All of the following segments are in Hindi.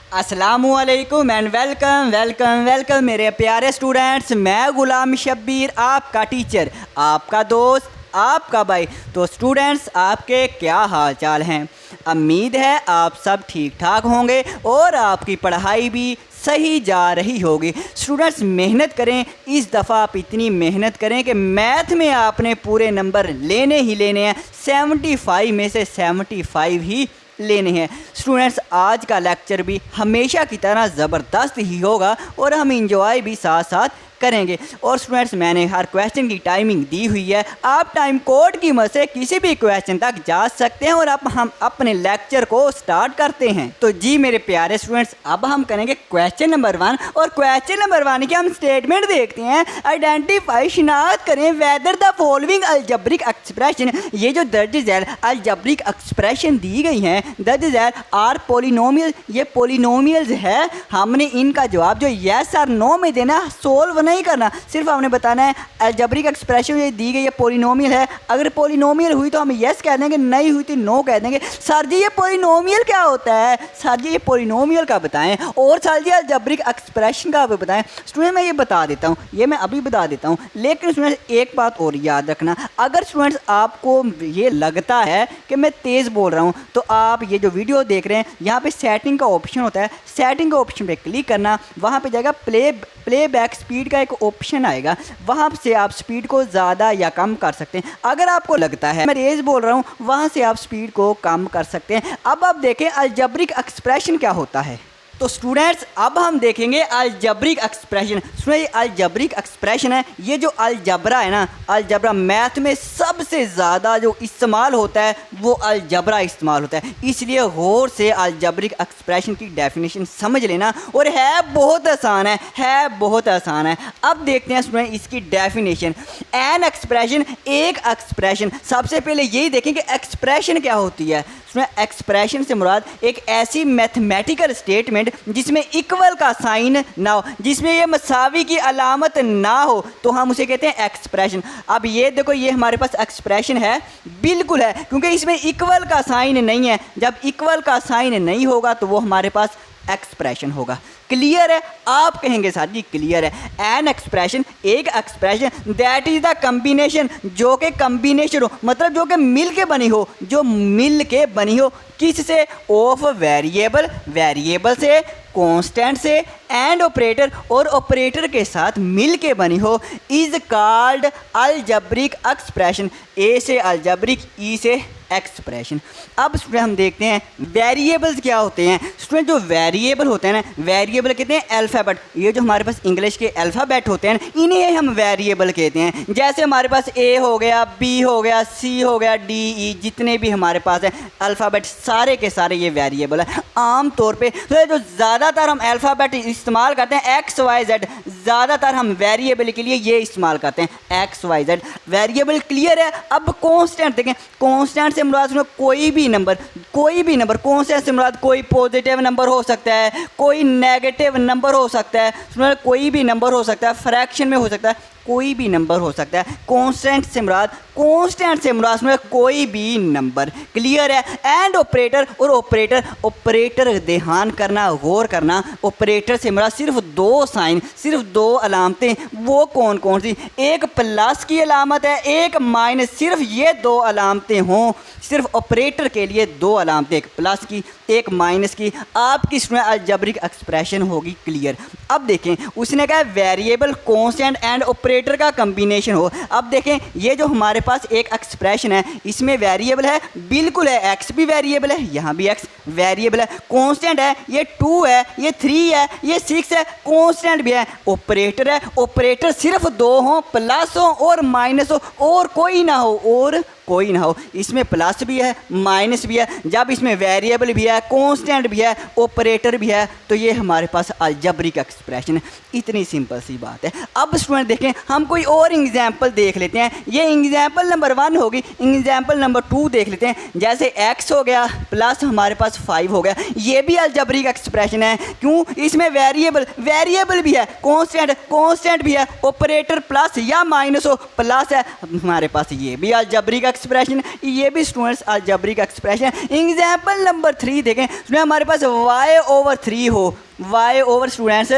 अस्सलामुअलैकुम एंड वेलकम वेलकम वेलकम मेरे प्यारे स्टूडेंट्स। मैं गुलाम शब्बीर, आपका टीचर, आपका दोस्त, आपका भाई। तो स्टूडेंट्स, आपके क्या हाल चाल हैं? उम्मीद है आप सब ठीक ठाक होंगे और आपकी पढ़ाई भी सही जा रही होगी। स्टूडेंट्स, मेहनत करें। इस दफ़ा आप इतनी मेहनत करें कि मैथ में आपने पूरे नंबर लेने ही लेने हैं। 75 में से 75 ही लेने हैं। स्टूडेंट्स, आज का लेक्चर भी हमेशा की तरह ज़बरदस्त ही होगा और हम इंजॉय भी साथ साथ करेंगे। और स्टूडेंट्स, मैंने हर क्वेश्चन की टाइमिंग दी हुई है। आप टाइम कोड की मदद से किसी भी क्वेश्चन तक जा सकते हैं और अब हम अपने लेक्चर को स्टार्ट करते हैं। तो जी मेरे प्यारे स्टूडेंट्स, अब हम करेंगे क्वेश्चन नंबर 1 और क्वेश्चन नंबर 1 के हम स्टेटमेंट देखते हैं। आइडेंटिफाई, शिनाख्त करें whether the following algebraic expression. ये जो दर्ज झैल अलजेब्रिक एक्सप्रेशन दी गई हैं, दर्ज झैल आर पोलिनोमियल, ये पोलिनोमियल्स है। हमने इनका जवाब जो येस और नो में देना, सोल्व नहीं करना, सिर्फ हमने बताना है अलजेब्रिक एक्सप्रेशन ये दी गई है पॉलिनोमियल है। अगर पॉलिनोमियल हुई तो हम यस कह देंगे, नहीं हुई तो नो कह देंगे। सर जी ये पॉलिनोमियल क्या होता है? सर जी ये पॉलिनोमियल का बताएं और सर जी अलजेब्रिक एक्सप्रेशन का भी बताएं। स्टूडेंट, मैं ये बता देता हूँ, ये मैं अभी बता देता हूँ, लेकिन स्टूडेंट एक बात और याद रखना। अगर स्टूडेंट्स आपको ये लगता है कि मैं तेज़ बोल रहा हूँ तो आप ये जो वीडियो देख रहे हैं यहाँ पे सेटिंग का ऑप्शन होता है, सेटिंग का ऑप्शन पे क्लिक करना, वहाँ पे जाएगा प्लेबैक स्पीड का एक ऑप्शन आएगा, वहाँ से आप स्पीड को ज़्यादा या कम कर सकते हैं। अगर आपको लगता है मैं तेज़ बोल रहा हूँ, वहाँ से आप स्पीड को कम कर सकते हैं। अब आप देखें अलजेब्रिक एक्सप्रेशन क्या होता है। तो स्टूडेंट्स, अब हम देखेंगे अलजेब्रिक एक्सप्रेशन। सुनिए, अलजेब्रिक एक्सप्रेशन है, ये जो अलजबरा है ना, अलजबरा मैथ में सबसे ज़्यादा जो इस्तेमाल होता है वो अलजबरा इस्तेमाल होता है। इसलिए गौर से अलजेब्रिक एक्सप्रेशन की डेफिनेशन समझ लेना, और है बहुत आसान है बहुत आसान है। अब देखते हैं स्टूडेंट इसकी डेफिनेशन। एन एक्सप्रेशन, एक एक्सप्रेशन। सबसे पहले यही देखें कि एक्सप्रेशन क्या होती है। एक्सप्रेशन से मुराद एक ऐसी मैथमेटिकल स्टेटमेंट जिसमें इक्वल का साइन ना हो, जिसमें ये मसावी की अलामत ना हो, तो हम उसे कहते हैं एक्सप्रेशन। अब ये देखो, ये हमारे पास एक्सप्रेशन है, बिल्कुल है, क्योंकि इसमें इक्वल का साइन नहीं है। जब इक्वल का साइन नहीं होगा तो वो हमारे पास एक्सप्रेशन होगा। क्लियर है? आप कहेंगे सर जी क्लियर है। एन एक्सप्रेशन, एक expression that is the combination, जो कि कम्बिनेशन हो, मतलब जो कि मिल के बनी हो, जो मिल के बनी हो किससे? ऑफ वेरिएबल, वेरिएबल से, कांस्टेंट से, एंड ऑपरेटर, और ऑपरेटर के साथ मिल के बनी हो, इज कॉल्ड अलजेब्रिक एक्सप्रेशन। ए से अलजेब्रिक, ई से एक्सप्रेशन। अब स्टूडेंट हम देखते हैं वेरिएबल्स क्या होते हैं। स्टूडेंट जो वेरिएबल होते हैं ना, वेरिएबल कहते हैं अल्फ़ाबेट। ये जो हमारे पास इंग्लिश के अल्फ़ाबेट होते हैं इन्हें हम वेरिएबल कहते हैं। जैसे हमारे पास ए हो गया, बी हो गया, सी हो गया, डी, ई, जितने भी हमारे पास हैं अल्फ़ाबेट सारे के सारे ये वेरिएबल है। आम तौर पे तो जो ज़्यादातर हम अल्फ़ाबेट इस्तेमाल करते हैं एक्स वाई जेड, ज़्यादातर हम वेरिएबल के लिए ये इस्तेमाल करते हैं x y z variable. Clear है? अब कॉन्स्टेंट देखें। कॉन्स्टेंट से मुराद कोई भी नंबर, कोई भी नंबर। कॉन्स्टेंट से मुराद कोई पॉजिटिव नंबर हो सकता है, कोई नेगेटिव नंबर हो सकता है, कोई भी नंबर हो सकता है, फ्रैक्शन में हो सकता है, कोई भी नंबर हो सकता है। कांस्टेंट से मुराद, कांस्टेंट से मुराद में कोई भी नंबर। क्लियर है? एंड ऑपरेटर, और ऑपरेटर, ऑपरेटर ध्यान करना, गौर करना, ऑपरेटर से मुराद सिर्फ दो साइन, सिर्फ दो अलामतें। वो कौन कौन सी? एक प्लस की अलामत है, एक माइनस। सिर्फ ये दो अलामतें हों, सिर्फ ऑपरेटर के लिए दो अलामतें, एक प्लस की, एक माइनस की, आपकी इसमें अलजेब्रिक एक्सप्रेशन होगी। क्लियर? अब देखें, उसने कहा वेरिएबल, कांस्टेंट एंड ऑपरेटर का कॉम्बिनेशन हो। अब देखें, ये जो हमारे पास एक एक्सप्रेशन है इसमें वेरिएबल है, बिल्कुल है, एक्स भी वेरिएबल है, यहाँ भी एक्स वेरिएबल है, कांस्टेंट है, ये 2 है, ये 3 है, ये 6 है, कांस्टेंट भी है, ऑपरेटर है, ऑपरेटर सिर्फ दो हों, प्लस हो और माइनस हो, और कोई ना हो, और कोई ना हो। इसमें प्लस भी है, माइनस भी है। जब इसमें वेरिएबल भी है, कांस्टेंट भी है, ऑपरेटर भी है, तो ये हमारे पास अलजेब्रिक एक्सप्रेशन है। इतनी सिंपल सी बात है। अब स्टूडेंट देखें, हम कोई और एग्जाम्पल देख लेते हैं। ये एग्जाम्पल नंबर 1 होगी, एग्जाम्पल नंबर 2 देख लेते हैं। जैसे x हो गया प्लस हमारे पास 5 हो गया, ये भी अलजेब्रिक एक्सप्रेशन है। क्यों? इसमें वेरिएबल, वेरिएबल भी है, कांस्टेंट, कांस्टेंट भी है, ऑपरेटर प्लस या माइनस हो, प्लस है हमारे पास, ये भी अलजेब्रिक एक्सप्रेशन, ये भी students algebraic expression. Example number 3 देखें, हमारे पास y/3 हो, y स्टूडेंट्स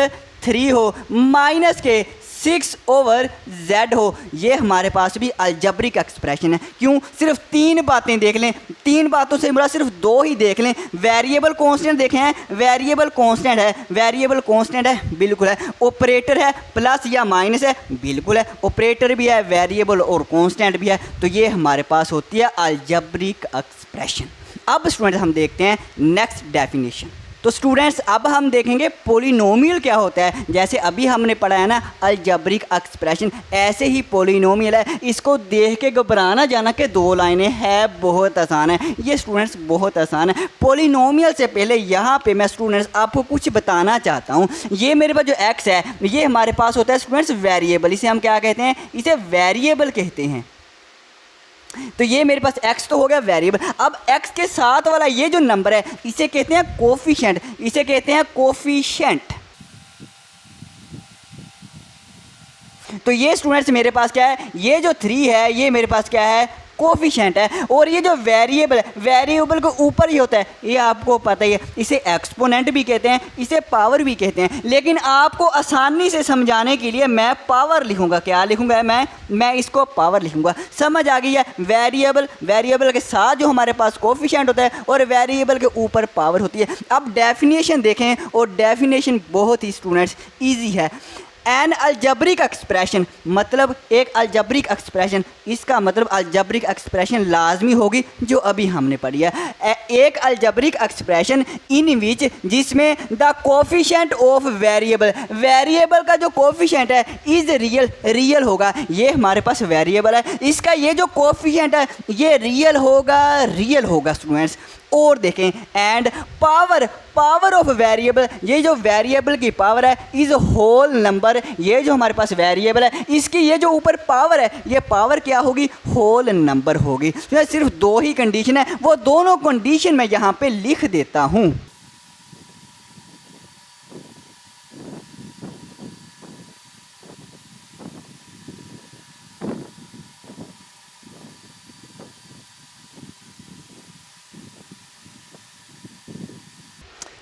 3 हो, माइनस के 6/z हो, ये हमारे पास भी अलजेब्रिक एक्सप्रेशन है। क्यों? सिर्फ 3 बातें देख लें, 3 बातों से बड़ा सिर्फ 2 ही देख लें। वेरिएबल कांस्टेंट देखें हैं, वेरिएबल कांस्टेंट है, वेरिएबल कांस्टेंट है, बिल्कुल है। ऑपरेटर है, प्लस या माइनस है, बिल्कुल है। ऑपरेटर भी है, वेरिएबल और कांस्टेंट भी है, तो ये हमारे पास होती है अलजेब्रिक एक्सप्रेशन। अब स्टूडेंट्स हम देखते हैं नेक्स्ट डेफिनेशन। तो स्टूडेंट्स अब हम देखेंगे पॉलिनोमियल क्या होता है। जैसे अभी हमने पढ़ा है ना अलजेब्रिक एक्सप्रेशन, ऐसे ही पॉलिनोमियल है। इसको देख के घबराना जाना कि 2 लाइनें है, बहुत आसान है ये स्टूडेंट्स, बहुत आसान है। पॉलिनोमियल से पहले यहाँ पे मैं स्टूडेंट्स आपको कुछ बताना चाहता हूँ। ये मेरे पास जो एक्स है, ये हमारे पास होता है स्टूडेंट्स वेरिएबल। इसे हम क्या कहते हैं? इसे वेरिएबल कहते हैं। तो ये मेरे पास x तो हो गया वेरिएबल। अब x के साथ वाला ये जो नंबर है, इसे कहते हैं कोफिशिएंट, इसे कहते हैं कोफिशिएंट। तो ये स्टूडेंट्स मेरे पास क्या है? ये जो 3 है, ये मेरे पास क्या है? कोफिशिएंट है। और ये जो वेरिएबल है, वेरिएबल के ऊपर ही होता है, ये आपको पता ही है। इसे एक्सपोनेंट भी कहते हैं, इसे पावर भी कहते हैं। लेकिन आपको आसानी से समझाने के लिए मैं पावर लिखूंगा। क्या लिखूंगा? मैं इसको पावर लिखूंगा। समझ आ गई है? वेरिएबल, वेरिएबल के साथ जो हमारे पास कोफिशिएंट होता है और वेरिएबल के ऊपर पावर होती है। अब डेफिनेशन देखें, और डेफिनेशन बहुत ही स्टूडेंट्स ईजी है। एन अलजेब्रिक एक्सप्रेशन मतलब एक अलजेब्रिक एक्सप्रेशन, इसका मतलब अलजेब्रिक एक्सप्रेशन लाजमी होगी जो अभी हमने पढ़ी है। एक अलजेब्रिक एक्सप्रेशन इन विच, जिसमें the coefficient of variable, variable का जो कोफिशिएंट है इज रियल, रियल होगा। ये हमारे पास वेरिएबल है, इसका ये जो कोफिशिएंट है ये रियल होगा, रियल होगा स्टूडेंट्स। और देखें and power, power of variable, ये जो वेरिएबल की पावर है इज होल नंबर, ये जो हमारे पास वेरिएबल है इसकी ये जो ऊपर पावर है, ये पावर क्या होगी? होल नंबर होगी। तो सिर्फ 2 ही कंडीशन है, वो दोनों कंडीशन मैं यहाँ पे लिख देता हूँ।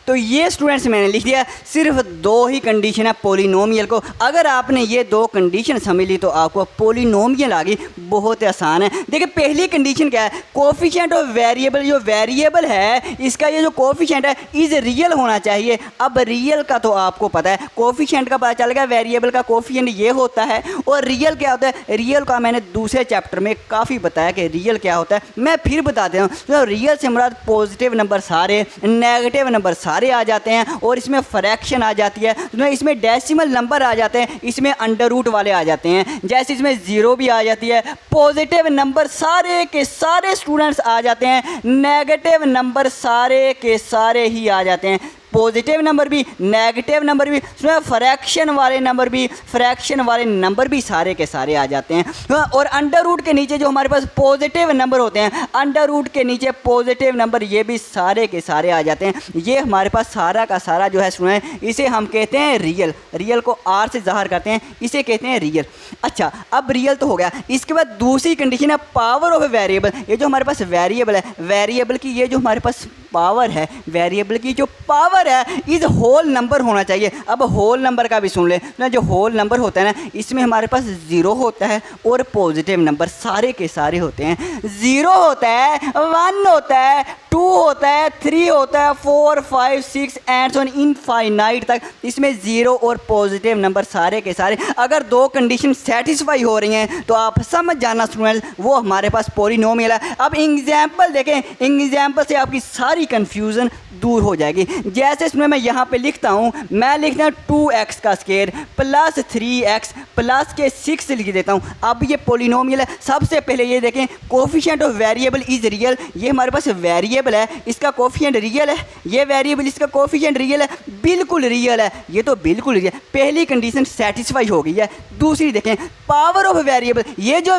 तो ये स्टूडेंट्स मैंने लिख दिया। सिर्फ 2 ही कंडीशन है पॉलिनोमियल को। अगर आपने ये 2 कंडीशन समझ ली तो आपको पॉलिनोमियल आ गई, बहुत आसान है। देखिए पहली कंडीशन क्या है? कोफिशिएंट ऑफ वेरिएबल, जो वेरिएबल है इसका ये जो कोफिशिएंट है इज रियल होना चाहिए। अब रियल का तो आपको पता है, कोफिशिएंट का पता चल गया, वेरिएबल का कोफिशिएंट ये होता है। और रियल क्या होता है? रियल का मैंने दूसरे चैप्टर में काफ़ी बताया कि रियल क्या होता है। मैं फिर बता देता हूँ। तो रियल से मुराद पॉजिटिव नंबर सारे, नेगेटिव नंबर सारे आ जाते हैं, और इसमें फ्रैक्शन आ जाती है, तो इसमें डेसिमल नंबर आ जाते हैं, इसमें अंडर रूट वाले आ जाते हैं, जैसे इसमें 0 भी आ जाती है। पॉजिटिव नंबर सारे के सारे स्टूडेंट्स आ जाते हैं, नेगेटिव नंबर सारे के सारे ही आ जाते हैं। पॉजिटिव नंबर भी, नेगेटिव नंबर भी, फ्रैक्शन वाले नंबर भी, फ्रैक्शन वाले नंबर भी सारे के सारे आ जाते हैं। और अंडर रूट के नीचे जो हमारे पास पॉजिटिव नंबर होते हैं, अंडर रूट के नीचे पॉजिटिव नंबर, ये भी सारे के सारे आ जाते हैं। ये हमारे पास सारा का सारा जो है सुने, इसे हम कहते हैं रियल। रियल को R से ज़ाहिर करते हैं, इसे कहते हैं रियल। अच्छा, अब रियल तो हो गया। इसके बाद दूसरी कंडीशन है पावर ऑफ वेरिएबल। ये जो हमारे पास वेरिएबल है, वेरिएबल की ये जो हमारे पास पावर है, वेरिएबल की जो पावर है इज होल नंबर होना चाहिए। अब होल नंबर का भी सुन ले ना, जो होल नंबर होता है ना, इसमें हमारे पास 0 होता है और पॉजिटिव नंबर सारे के सारे होते हैं। 0 होता है, 1 होता है, 2 होता है, 3 होता है, 4, 5, 6 एंड सो ऑन इनफाइनाइट तक। इसमें 0 और पॉजिटिव नंबर सारे के सारे। अगर 2 कंडीशन सेटिस्फाई हो रही हैं तो आप समझ जाना स्टूडेंट, वो हमारे पास पॉलिनोमियल है। अब एग्जाम्पल देखें, एग्जाम्पल से आपकी सारी कंफ्यूजन दूर हो जाएगी। जैसे इसमें मैं यहाँ पे लिखता हूँ, मैं लिखता हूँ 2x का स्क्वायर प्लस 3x प्लस के 6 लिख देता हूँ। अब ये पॉलिनोमियल है। सबसे पहले ये देखें, coefficient of variable is real, ये हमारे पास वेरिएबल वेरिएबल है इसका कोफिशिएंट रियल है, ये वेरिएबल इसका कोफिशिएंट रियल है, बिल्कुल रियल है, ये तो बिल्कुल रियल। पहली कंडीशन सेटिस्फाई हो गई है। दूसरी देखें, पावर ऑफ वेरिएबल, ये जो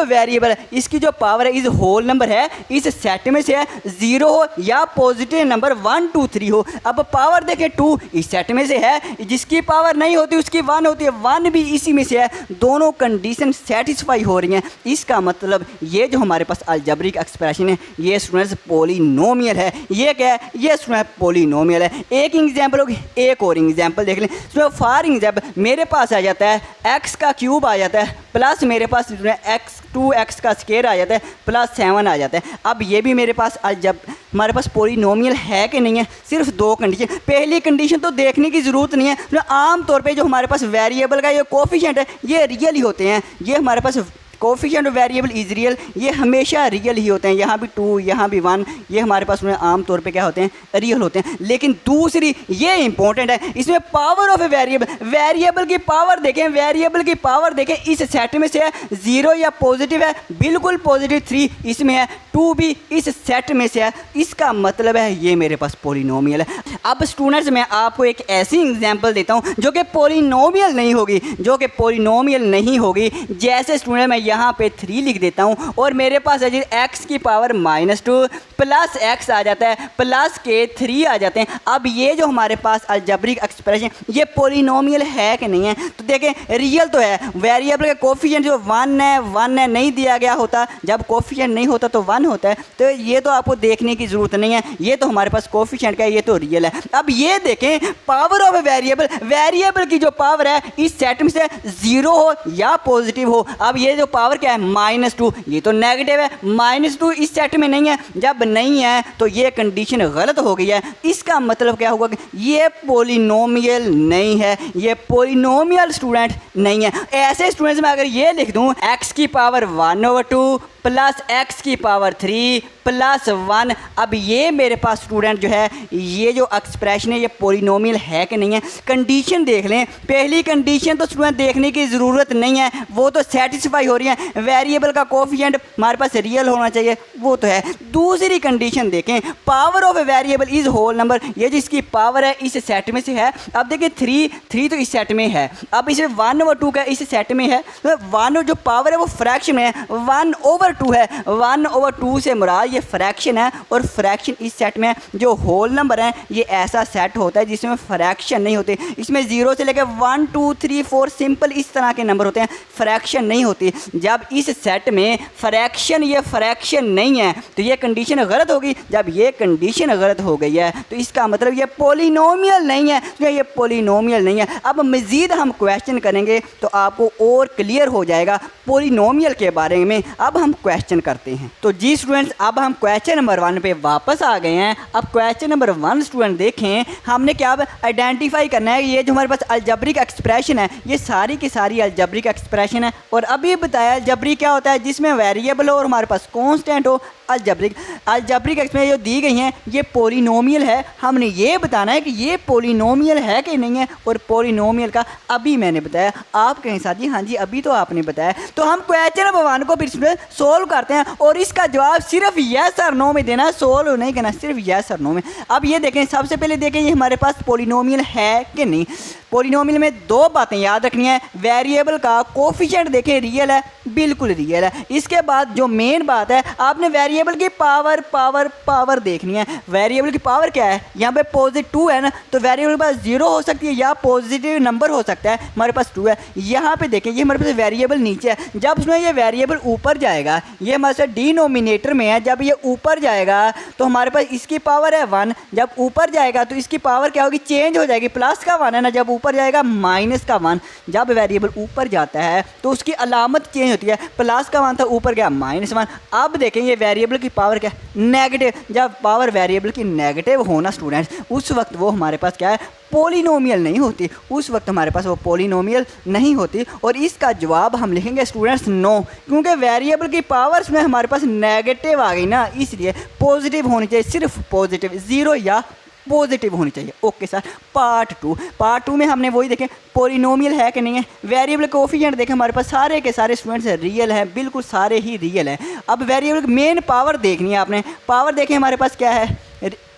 वेरिएबल है इसकी जो पावर है इस होल नंबर है, इस सेट में से है, 0 हो या पॉजिटिव नंबर 1 2 3 हो। अब पावर देखें 2 इस सेट में से है, जिसकी पावर नहीं होती उसकी 1 होती है, 1 भी इसी में से है। दोनों कंडीशन सेटिस्फाई हो रही हैं। इसका मतलब ये जो हमारे पास अलजेब्रिक एक्सप्रेशन है ये स्टूडेंट्स पॉलिनोमियल है। ये क्या है? ये स्टूडेंट पॉलिनोमियल है। एक एग्जाम्पल होगी, एक और एग्जाम्पल देख लें। फॉर एग्जाम्पल मेरे पास आ जाता है x का क्यूब आ जाता है प्लस मेरे पास x का स्क्वायर आ जाता है प्लस 7 आ जाता है। अब ये भी मेरे पास हमारे पास पॉलिनोमियल है कि नहीं है? सिर्फ दो कंडीशन। पहली कंडीशन तो देखने की ज़रूरत नहीं है। आम तौर पे जो हमारे पास वेरिएबल का ये कोफिशिएंट है ये रियल ही होते हैं। ये हमारे पास कोफिशिएंट वेरिएबल इज रियल, ये हमेशा रियल ही होते हैं। यहाँ भी 2 यहाँ भी 1, ये हमारे पास में आम तौर पे क्या होते हैं? रियल होते हैं। लेकिन दूसरी ये इंपॉर्टेंट है, इसमें पावर ऑफ वेरिएबल की पावर देखें, वेरिएबल की पावर देखें, इस सेट में से है 0 या पॉजिटिव है, बिल्कुल पॉजिटिव 3 इसमें है, 2 भी इस सेट में से है। इसका मतलब है ये मेरे पास पॉलिनोमियल है। अब स्टूडेंट्स मैं आपको एक ऐसी एग्जाम्पल देता हूँ जो कि पॉलिनोमियल नहीं होगी, जैसे स्टूडेंट मैं यहाँ पे 3 लिख देता हूँ और मेरे पास है जी x की पावर -2 प्लस x आ जाता है प्लस के 3 आ जाते हैं। अब ये जो हमारे पास अलजेब्रिक एक्सप्रेशन ये पॉलिनोमियल है कि नहीं है? तो देखें रियल तो है। वेरिएबल का कोफिशिएंट जो 1 है नहीं दिया गया होता, जब कोफिशिएंट नहीं होता तो 1 होता है। तो ये तो आपको देखने की ज़रूरत नहीं है, ये तो हमारे पास कोफिशिएंट का ये तो रियल है। अब ये देखें पावर ऑफ वेरिएबल की जो पावर है इस सेट में से 0 हो या पॉजिटिव हो। अब ये जो पावर क्या है? -2, ये तो नेगेटिव है, -2 इस सेट में नहीं है। जब नहीं है तो ये कंडीशन गलत हो गई है। इसका मतलब क्या होगा कि ये पॉलिनोमियल नहीं है, ये पॉलिनोमियल स्टूडेंट नहीं है। ऐसे स्टूडेंट्स में अगर ये लिख दूं x की पावर 1/2 प्लस x की पावर 3 प्लस 1, अब ये मेरे पास स्टूडेंट जो है ये जो एक्सप्रेशन है ये पॉलिनोमियल है कि नहीं है? कंडीशन देख लें। पहली कंडीशन तो स्टूडेंट देखने की ज़रूरत नहीं है, वो तो सेटिस्फाई हो रही है। वेरिएबल का कोफिशिएंट हमारे पास रियल होना चाहिए, वो तो है। दूसरी कंडीशन देखें, power of variable is whole number, ये जिसकी पावर है इस सेट में से है। अब देखिए 3 तो इस सेट में है, अब इसे 1/2 का इस सेट में है। 1 जो पावर है वो फ्रैक्शन में है, 1/2 है। 1/2 से मुराद ये फ्रैक्शन है और फ्रैक्शन इस सेट में है। जो होल नंबर है ये ऐसा सेट होता है जिसमें फ्रैक्शन नहीं होते। इसमें 0 से लेकर 1 2 3 4 सिंपल इस तरह के नंबर होते हैं, फ्रैक्शन नहीं होती। जब इस सेट में फ्रैक्शन नहीं है तो ये कंडीशन गलत होगी। जब ये कंडीशन गलत हो गई है तो इसका मतलब ये पॉलिनोमियल नहीं है, ये पॉलिनोमियल नहीं है। अब मज़ीद हम क्वेश्चन करेंगे तो आपको और क्लियर हो जाएगा पॉलिनोमियल के बारे में। अब हम क्वेश्चन करते हैं। तो जी स्टूडेंट्स अब हम क्वेश्चन नंबर 1 पे वापस आ गए हैं। अब क्वेश्चन नंबर 1 स्टूडेंट देखें, हमने क्या आइडेंटिफाई करना है ये जो हमारे पास अलजेब्रिक एक्सप्रेशन है ये सारी की सारी अलजेब्रिक एक्सप्रेशन है। और अभी बताया अलजेब्रिक क्या होता है? जिसमें वेरिएबल हो और हमारे पास कांस्टेंट हो। अलजेब्रिक एक्सप्रेशन जो दी गई हैं ये पॉलिनोमियल है। हमने ये बताना है कि ये पॉलिनोमियल है कि नहीं है, और पॉलिनोमियल का अभी मैंने बताया। आप कहें साथ जी हाँ जी अभी तो आपने बताया। तो हम क्वेश्चन नंबर 1 को फिर सोल्व करते हैं और इसका जवाब सिर्फ यस और नो में देना है, सोल्व नहीं करना, सिर्फ यस और नो में। अब ये देखें, सबसे पहले देखें ये हमारे पास पॉलिनोमियल है कि नहीं। पॉलिनोमियल में 2 बातें याद रखनी है। वेरिएबल का कोफिशिएंट देखें रियल है, बिल्कुल रियल है। इसके बाद जो मेन बात है आपने वेरिएबल की पावर देखनी है। वेरिएबल की पावर क्या है? यहाँ पे +2 है ना, तो वेरिएबल के पास 0 हो सकती है या पॉजिटिव नंबर हो सकता है। हमारे पास 2 है। यहाँ पे देखें ये हमारे पास वेरिएबल नीचे है, जब उसमें ये वेरिएबल ऊपर जाएगा, ये हमारे साथ डिनोमिनेटर में है, जब ये ऊपर जाएगा तो हमारे पास इसकी पावर है 1। जब ऊपर जाएगा तो इसकी पावर क्या होगी? चेंज हो जाएगी। प्लस का 1 है ना, जब ऊपर जाएगा -1। जब वेरिएबल ऊपर जाता है तो उसकी अलामत चेंज होती है। प्लस का 1 था, ऊपर गया -1। अब देखें ये वेरिएबल की पावर क्या है? नेगेटिव। जब पावर वेरिएबल की नेगेटिव होना स्टूडेंट्स, उस वक्त वो हमारे पास क्या है? पॉलिनोमियल नहीं होती। उस वक्त हमारे पास वो पॉलिनोमियल नहीं होती। और इसका जवाब हम लिखेंगे स्टूडेंट्स नो, क्योंकि वेरिएबल की पावर्स में हमारे पास नेगेटिव आ गई ना, इसलिए पॉजिटिव होनी चाहिए, सिर्फ पॉजिटिव, 0 या पॉजिटिव होनी चाहिए। Okay sir. पार्ट टू में हमने वही देखें पॉलिनोमियल है कि नहीं है। वेरिएबल कोफिशिएंट देखें हमारे पास सारे के सारे स्टूडेंट्स रियल हैं, बिल्कुल सारे ही रियल हैं। अब वेरिएबल मेन पावर देखनी है आपने। पावर देखें हमारे पास क्या है,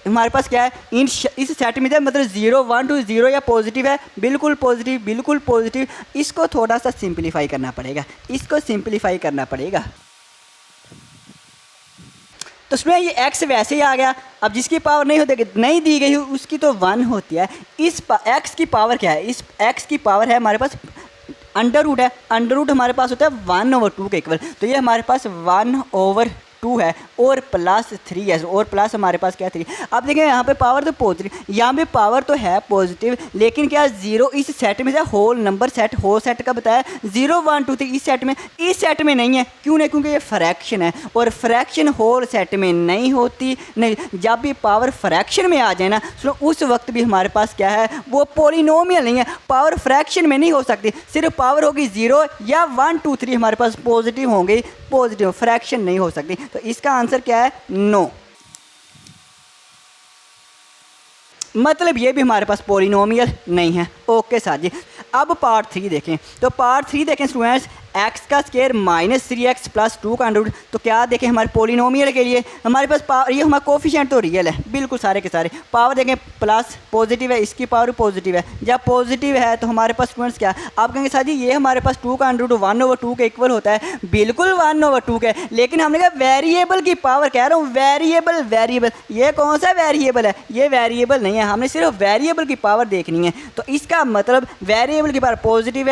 हमारे पास क्या है इस सेट में मतलब 0 1 2 0 या पॉजिटिव है, बिल्कुल पॉजिटिव, बिल्कुल पॉजिटिव। इसको थोड़ा सा सिंप्लीफाई करना पड़ेगा, इसको सिंप्लीफाई करना पड़ेगा। तो उसमें ये x वैसे ही आ गया। अब जिसकी पावर नहीं दी गई उसकी तो 1 होती है। इस x की पावर क्या है, इस x की पावर है हमारे पास अंडर रूट है। अंडर रूट हमारे पास होता है 1/2 के इक्वल, तो ये हमारे पास 1/2 है और +3 है, और प्लस हमारे पास क्या 3। अब देखें यहाँ पे पावर तो पॉजिटिव, यहाँ पे पावर तो है पॉजिटिव, लेकिन क्या 0 इस सेट में से whole number set, whole set का बताया 0 1 2 3 इस सेट में नहीं है। क्यों नहीं? क्योंकि ये फ्रैक्शन है और फ्रैक्शन होल सेट में नहीं होती। नहीं, जब भी पावर फ्रैक्शन में आ जाए ना तो उस वक्त भी हमारे पास क्या है, वो पॉलिनोमियल नहीं है। पावर फ्रैक्शन में नहीं हो सकती, सिर्फ पावर होगी 0 या 1 2 3 हमारे पास पॉजिटिव होंगे, पॉजिटिव, फ्रैक्शन नहीं हो सकती। तो इसका आंसर क्या है? नो। मतलब ये भी हमारे पास पॉलिनोमियल नहीं है। ओके सर जी। अब पार्ट 3 देखें, तो पार्ट 3 देखें स्टूडेंट्स, x का स्क्वायर -3x + 2 का अंडर रूट। तो क्या देखें हमारे पॉलिनोमियल के लिए हमारे पास पावर, ये हमारा कोफिशिएंट तो रियल है, बिल्कुल सारे के सारे। पावर देखें प्लस पॉजिटिव है, इसकी पावर पॉजिटिव है। जब पॉजिटिव है तो हमारे पास स्टूडेंट्स क्या, आप कहेंगे सर जी ये हमारे पास 2 का अंडर रूट 1/2 के इक्वल होता है। बिल्कुल 1/2 के, लेकिन हमने कहा वेरिएबल की पावर, कह रहा हूँ वेरिएबल, ये कौन सा वेरिएबल है? ये वेरिएबल नहीं है, हमने सिर्फ वेरिएबल की पावर देखनी है। तो इसका मतलब वेरिएबल की पावर पॉजिटिव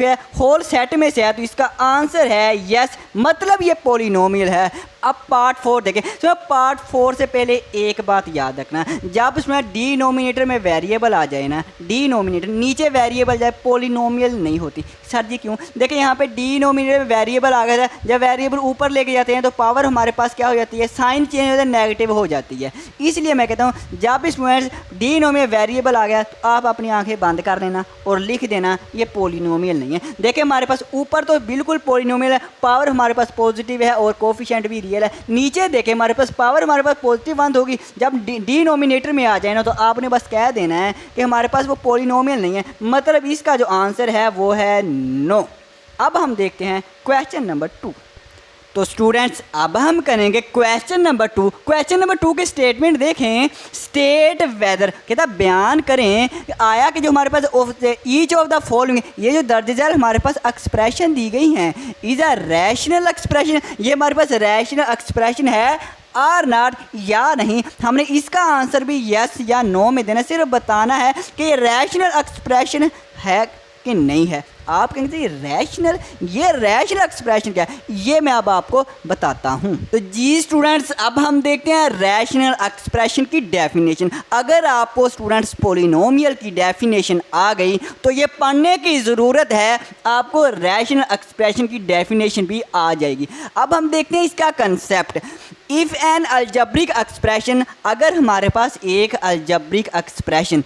है, होल सेट में से है, तो इसका आंसर है यस, मतलब ये पॉलिनोमियल है। अब पार्ट 4 देखें, तो पार्ट 4 से पहले एक बात याद रखना, जब उसमें डिनोमिनेटर में वेरिएबल आ जाए ना, डिनोमिनेटर नीचे वेरिएबल जाए, पॉलिनोमियल नहीं होती। सर जी क्यों? देखिए यहाँ पे डिनोमिनेटर में वेरिएबल आ गया है, जब वेरिएबल ऊपर लेके जाते हैं तो पावर हमारे पास क्या हो जाती है, साइन चेंज हो जाता है, नेगेटिव हो जाती है। इसलिए मैं कहता हूँ जब इसमें डिनोमिनेटर वेरिएबल आ गया तो आप अपनी आंखें बंद कर देना और लिख देना ये पॉलिनोमियल नहीं है। देखिए हमारे पास ऊपर तो बिल्कुल पॉलिनोमियल है, पावर हमारे पास पॉजिटिव है और कोफिशिएंट भी रियल है। नीचे देखें हमारे पास पावर हमारे पास पॉजिटिव 1 होगी, जब डिनोमिनेटर में आ जाए ना तो आपने बस कह देना है कि हमारे पास वो पॉलिनोमियल नहीं है, मतलब इसका जो आंसर है वो है नो। अब हम देखते हैं क्वेश्चन नंबर 2। तो स्टूडेंट्स अब हम करेंगे क्वेश्चन नंबर 2। क्वेश्चन नंबर 2 के स्टेटमेंट देखें, स्टेट वेदर कहता बयान करें आया कि जो हमारे पास ईच ऑफ द फॉलोइंग, ये जो दर्जदार हमारे पास एक्सप्रेशन दी गई हैं, इज़ अ रैशनल एक्सप्रेशन, ये हमारे पास रैशनल एक्सप्रेशन है आर नॉट या नहीं। हमने इसका आंसर भी यस या नो में देना, सिर्फ बताना है कि ये रैशनल एक्सप्रेशन है कि नहीं है। आप कहेंगे ये रैशनल एक्सप्रेशन क्या है, ये मैं अब आपको बताता हूँ। तो जी स्टूडेंट्स अब हम देखते हैं रैशनल एक्सप्रेशन की डेफिनेशन। अगर आपको स्टूडेंट्स पॉलिनोमियल की डेफिनेशन आ गई तो ये पढ़ने की ज़रूरत है, आपको रैशनल एक्सप्रेशन की डेफिनेशन भी आ जाएगी। अब हम देखते हैं इसका concept. If N algebraic expression, अगर हमारे पास एक अलजेब्रिक एक्सप्रेशन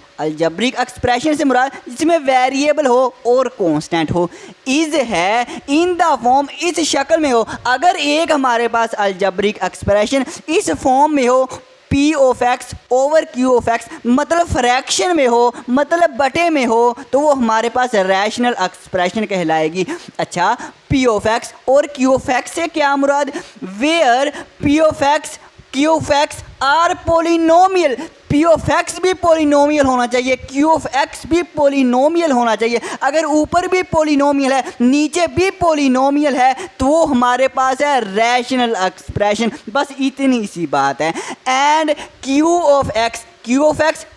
से मुराद जिसमें वेरिएबल हो और कांस्टेंट हो, इज़ है इन द फॉर्म, इस शक्ल में हो, अगर एक हमारे पास अलजेब्रिक एक्सप्रेशन इस फॉर्म में हो P of x over Q of x, मतलब फ्रैक्शन में हो, मतलब बटे में हो, तो वो हमारे पास रैशनल एक्सप्रेशन कहलाएगी। अच्छा, P ऑफ x और Q ऑफ x से क्या मुराद? Where P of x Q of x are polynomial, P of x भी पोलिनोमियल होना चाहिए, Q ऑफ x भी पोलिनोमियल होना चाहिए। अगर ऊपर भी पोलिनोमियल है नीचे भी पोलिनोमियल है तो वो हमारे पास है रैशनल एक्सप्रेशन। बस इतनी सी बात है। And Q of x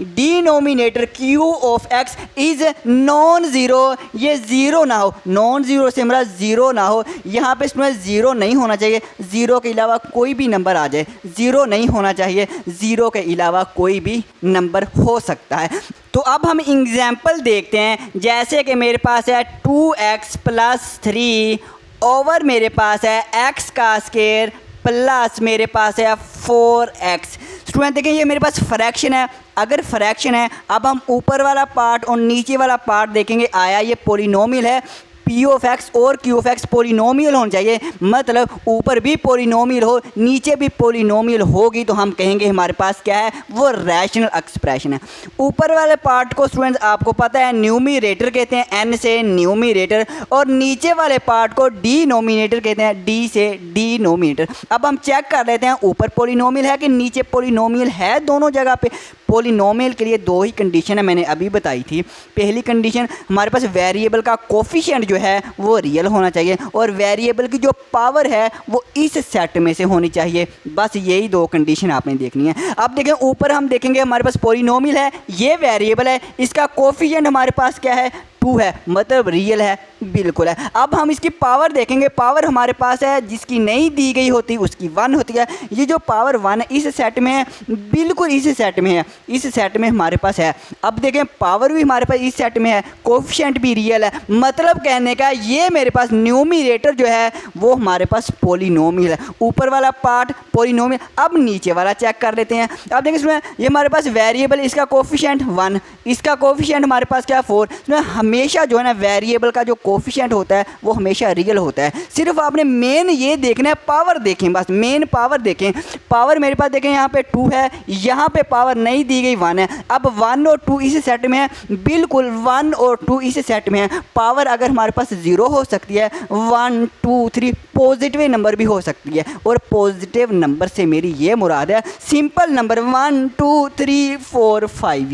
denominator Q of x is non zero, ये ज़ीरो ना हो, नॉन ज़ीरो से हमारा ज़ीरो ना हो, यहाँ पे इसमें ज़ीरो नहीं होना चाहिए, ज़ीरो के अलावा कोई भी नंबर आ जाए, ज़ीरो नहीं होना चाहिए, ज़ीरो के अलावा कोई भी नंबर हो सकता है। तो अब हम एग्जाम्पल देखते हैं, जैसे कि मेरे पास है 2x + 3 ओवर मेरे पास है x का स्क्वायर प्लस मेरे पास है 4x। स्टूडेंट देखें ये मेरे पास फ्रैक्शन है, अगर फ्रैक्शन है अब हम ऊपर वाला पार्ट और नीचे वाला पार्ट देखेंगे, आया ये पॉलिनोमियल है, पी ऑफ एक्स और क्यू ऑफ एक्स पोलिनोमियल होना चाहिए, मतलब ऊपर भी पोलिनोमियल हो नीचे भी पोलिनोमियल होगी, तो हम कहेंगे हमारे पास क्या है, वो रैशनल एक्सप्रेशन है। ऊपर वाले पार्ट को स्टूडेंट्स आपको पता है न्यूमरेटर कहते हैं, एन से न्यूमरेटर, और नीचे वाले पार्ट को डिनोमिनेटर कहते हैं, डी से डिनोमिनेटर। अब हम चेक कर लेते हैं ऊपर पोलिनोमियल है कि नीचे पोलिनोमियल है। दोनों जगह पे पोलिनोमियल के लिए दो ही कंडीशन है, मैंने अभी बताई थी। पहली कंडीशन हमारे पास वेरिएबल का कोफिशिएंट जो है वो रियल होना चाहिए, और वेरिएबल की जो पावर है वो इस सेट में से होनी चाहिए। बस यही दो कंडीशन आपने देखनी है। अब देखें ऊपर हम देखेंगे हमारे पास पोलिनोमियल है, ये वेरिएबल है, इसका कोफिशिएंट हमारे पास क्या है, 2 है, मतलब रियल है, बिल्कुल है। अब हम इसकी पावर देखेंगे, पावर हमारे पास है जिसकी नहीं दी गई होती उसकी 1 होती है। ये जो पावर 1 है इस सेट में है, बिल्कुल इस सेट में है, इस सेट में हमारे पास है। अब देखें पावर भी हमारे पास इस सेट में है, कोफिशिएंट भी रियल है, मतलब कहने का ये मेरे पास न्यूमरेटर जो है वो हमारे पास पोलिनोमियल है। ऊपर वाला पार्ट पोलिनोमियल। अब नीचे वाला चेक कर लेते हैं। अब देखिए इसमें ये हमारे पास वेरिएबल, इसका कोफिशिएंट 1, इसका कोफिशिएंट हमारे पास क्या 4। इसमें हमेशा जो है ना वेरिएबल का जो कोफिशिएंट होता है वो हमेशा रियल होता है। सिर्फ आपने मेन ये देखना है, पावर देखें, बस मेन पावर देखें। पावर मेरे पास देखें यहाँ पे 2 है, यहाँ पे पावर नहीं दी गई 1 है। अब 1 और 2 इस सेट में है, बिल्कुल 1 और 2 इस सेट में है। पावर अगर हमारे पास 0 हो सकती है, 1 2 3 पॉजिटिव नंबर भी हो सकती है, और पॉजिटिव नंबर से मेरी ये मुराद है सिंपल नंबर 1 2 3 4 5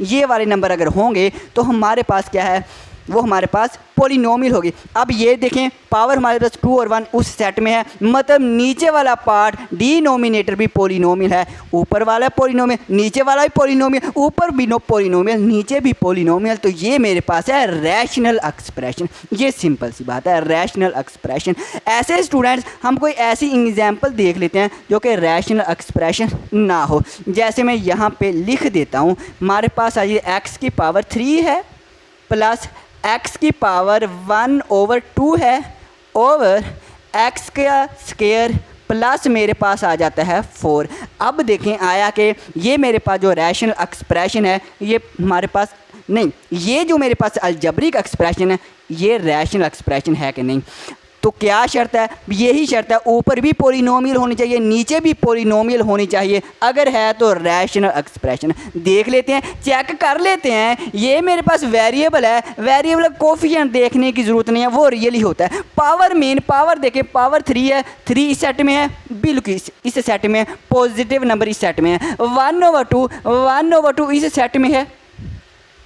ये वाले नंबर अगर होंगे तो हमारे पास क्या है, वो हमारे पास पोलिनोमियल होगी। अब ये देखें पावर हमारे पास 2 और 1 उस सेट में है, मतलब नीचे वाला पार्ट डिनोमिनेटर भी पोलिनोमियल है, ऊपर वाला पोलिनोमियल, नीचे वाला भी पोलिनोमियल, ऊपर भी पोलिनोमियल, नीचे भी पोलिनोमियल। तो ये मेरे पास है रैशनल एक्सप्रेशन। ये सिंपल सी बात है, रैशनल एक्सप्रेशन। ऐसे स्टूडेंट्स हम कोई ऐसी एग्जाम्पल देख लेते हैं जो कि रैशनल एक्सप्रेशन ना हो। जैसे मैं यहाँ पे लिख देता हूँ, हमारे पास आज एक्स की पावर 3 है प्लस x की पावर 1/2 है ओवर x का स्क्वायर प्लस मेरे पास आ जाता है 4। अब देखें आया कि ये मेरे पास जो रैशनल एक्सप्रेशन है ये हमारे पास नहीं, ये जो मेरे पास अलजेब्रिक एक्सप्रेशन है ये रैशनल एक्सप्रेशन है कि नहीं। तो क्या शर्त है, यही शर्त है, ऊपर भी पोलिनोमियल होनी चाहिए नीचे भी पोलिनोमियल होनी चाहिए, अगर है तो रैशनल एक्सप्रेशन। देख लेते हैं, चेक कर लेते हैं। ये मेरे पास वेरिएबल है, वेरिएबल कोफिशिएंट देखने की ज़रूरत नहीं है, वो रियल ही होता है। पावर मेन पावर देखें, पावर 3 है, 3 इस सेट में है, बिल्कुल इस सेट में है, पॉजिटिव नंबर इस सेट में है। 1/2 इस सेट में है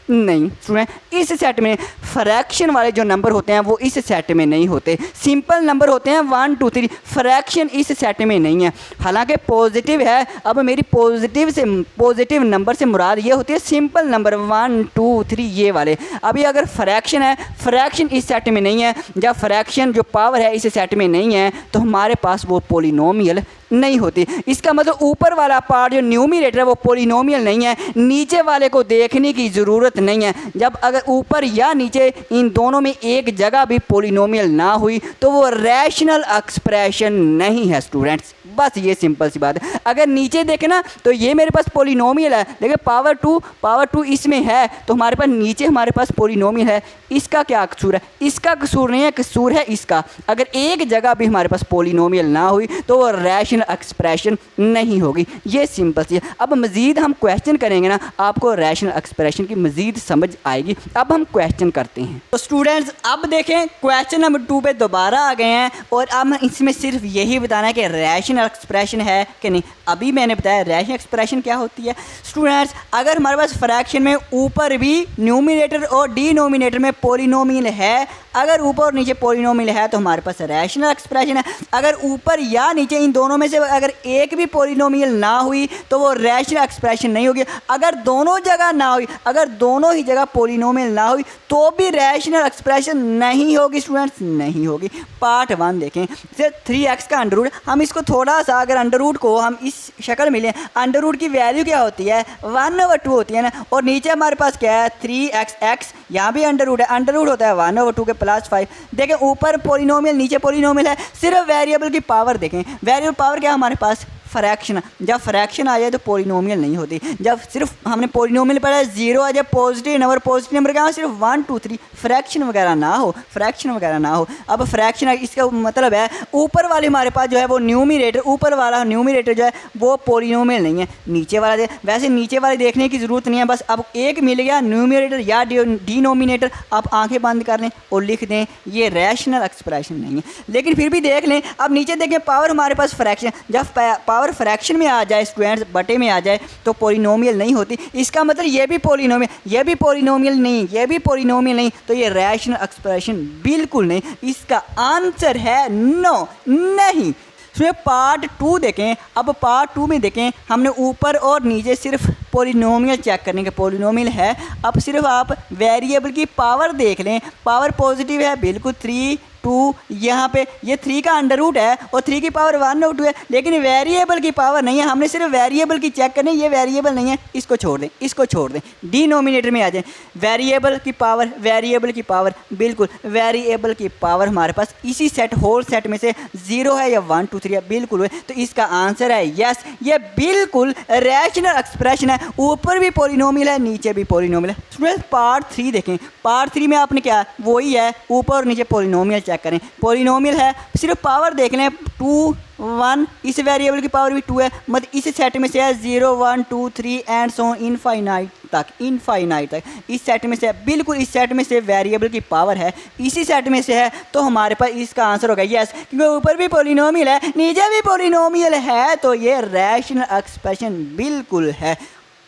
नहीं, सुने इस सेट में फ्रैक्शन वाले जो नंबर होते हैं वो इस सेट में नहीं होते, सिंपल नंबर होते हैं 1 2 3। फ्रैक्शन इस सेट में नहीं है, हालांकि पॉजिटिव है। अब मेरी पॉजिटिव नंबर से मुराद ये होती है सिंपल नंबर 1 2 3 ये वाले। अभी अगर फ्रैक्शन है, फ्रैक्शन इस सेट में नहीं है, जब फ्रैक्शन जो पावर है इस सेट में नहीं है तो हमारे पास वो पोलिनोमियल नहीं होती। इसका मतलब ऊपर वाला पार्ट जो न्यूमरेटर है वो पोलिनोमियल नहीं है, नीचे वाले को देखने की ज़रूरत नहीं है। जब अगर ऊपर या नीचे इन दोनों में एक जगह भी पोलिनोमियल ना हुई तो वो रैशनल एक्सप्रेशन नहीं है स्टूडेंट्स, बस ये सिंपल सी बात है। अगर नीचे देखें ना तो ये मेरे पास पोलिनोमियल है, देखिए पावर 2 इसमें है तो हमारे पास नीचे हमारे पास पोलिनोमियल है। इसका क्या कसूर है, इसका कसूर नहीं है, कसूर है इसका। अगर एक जगह भी हमारे पास पोलिनोमियल ना हुई तो वो रैशनल एक्सप्रेशन नहीं होगी, ये सिंपल सी है। अब मज़ीद हम क्वेश्चन करेंगे ना, आपको रैशनल एक्सप्रेशन की मज़ीद समझ आएगी। अब हम क्वेश्चन करते हैं। तो स्टूडेंट्स अब देखें क्वेश्चन नंबर 2 पे दोबारा आ गए हैं, और अब इसमें सिर्फ यही बताना है कि रैशनल एक्सप्रेशन है कि नहीं। अभी मैंने बताया रैशनल एक्सप्रेशन क्या होती है स्टूडेंट्स। अगर हमारे पास फ्रैक्शन में ऊपर भी न्यूमरेटर और डिनोमिनेटर में पोलिनोमियल है, अगर ऊपर और नीचे पोलिनोमियल है तो हमारे पास रैशनल एक्सप्रेशन है। अगर ऊपर या नीचे इन दोनों में से अगर एक भी पोलिनोमियल ना हुई तो वो रैशनल एक्सप्रेशन नहीं होगी। अगर दोनों जगह ना हुई, अगर दोनों ही जगह पोलिनोमियल ना हुई तो भी रैशनल एक्सप्रेशन नहीं होगी स्टूडेंट्स, नहीं होगी। पार्ट 1 देखें, जैसे 3x का अंडर रूट, हम इसको थोड़ा सा अगर अंडर रूट को हम इस शक्ल में लें, अंडर रूट की वैल्यू क्या होती है 1/2 होती है ना, और नीचे हमारे पास क्या है 3x, यहाँ भी अंडर रूट है, अंडर रूट होता है 1/2 के +5। देखें ऊपर पोलिनोमियल नीचे पोलिनोमियल है, सिर्फ वेरिएबल की पावर देखें, वेरिएबल पावर क्या है हमारे पास फ्रैक्शन, जब फ्रैक्शन आ जाए तो पॉलिनोमियल नहीं होती। जब सिर्फ हमने पॉलिनोमियल पढ़ा है, 0 आ जाए, पॉजिटिव नंबर क्या हो, सिर्फ 1 2 3, फ्रैक्शन वगैरह ना हो, फ्रैक्शन वगैरह ना हो। अब फ्रैक्शन, इसका मतलब है ऊपर वाले हमारे पास जो है वो न्यूमरेटर, ऊपर वाला न्यूमरेटर जो है वो पॉलिनोमियल नहीं है, नीचे वाला वैसे नीचे वाले देखने की ज़रूरत नहीं है, बस अब एक मिल गया न्यूमरेटर या डिनोमिनेटर, आप आंखें बंद कर लें और लिख दें ये रैशनल एक्सप्रेशन नहीं है। लेकिन फिर भी देख लें, अब नीचे देखें पावर हमारे पास फ्रैक्शन, जब पावर फ्रैक्शन में आ जाए स्टूडेंट्स, बटे में आ जाए तो पॉलिनोमियल नहीं होती। इसका मतलब ये भी पॉलिनोमियल, ये भी पॉलिनोमियल नहीं, ये भी पॉलिनोमियल नहीं, तो ये रैशनल एक्सप्रेशन बिल्कुल नहीं। इसका आंसर है नो, नहीं। इसमें पार्ट 2 देखें। अब पार्ट 2 में देखें, हमने ऊपर और नीचे सिर्फ पॉलिनोमियल चेक करने के, पॉलिनोमियल है। अब सिर्फ आप वेरिएबल की पावर देख लें, पावर पॉजिटिव है बिल्कुल, 3 2, यहाँ पे ये 3 का अंडर रूट है और 3 की पावर 1/2 है, लेकिन वेरिएबल की पावर नहीं है। हमने सिर्फ वेरिएबल की चेक करनी, ये वेरिएबल नहीं है, इसको छोड़ दें, इसको छोड़ दें, डिनोमिनेटर में आ जाए। वेरिएबल की पावर, वेरिएबल की पावर, बिल्कुल वेरिएबल की पावर हमारे पास इसी सेट, होल सेट में से 0 है या 1 2 3 है, बिल्कुल है। तो इसका आंसर है यस, ये बिल्कुल रैशनल एक्सप्रेशन है। ऊपर भी पॉलिनोमियल है, नीचे भी पॉलिनोमियल है। स्टूडेंट्स पार्ट 3 देखें। पार्ट 3 में आपने क्या, वही है, ऊपर और नीचे पॉलिनोमियल चेक करें। पॉलिनोमियल है, सिर्फ पावर देख लें, 2 1, इस वेरिएबल की पावर भी 2 है, मतलब इस सेट में से है 0 1 2 3 एंड सो इनफाइनाइट तक, इनफाइनाइट तक इस सेट में से, बिल्कुल इस सेट में से वेरिएबल की पावर है, इसी सेट में से है। तो हमारे पास इसका आंसर होगा यस, क्योंकि ऊपर भी पॉलिनोमियल है, नीचे भी पॉलिनोमियल है, तो ये रैशनल एक्सप्रेशन बिल्कुल है।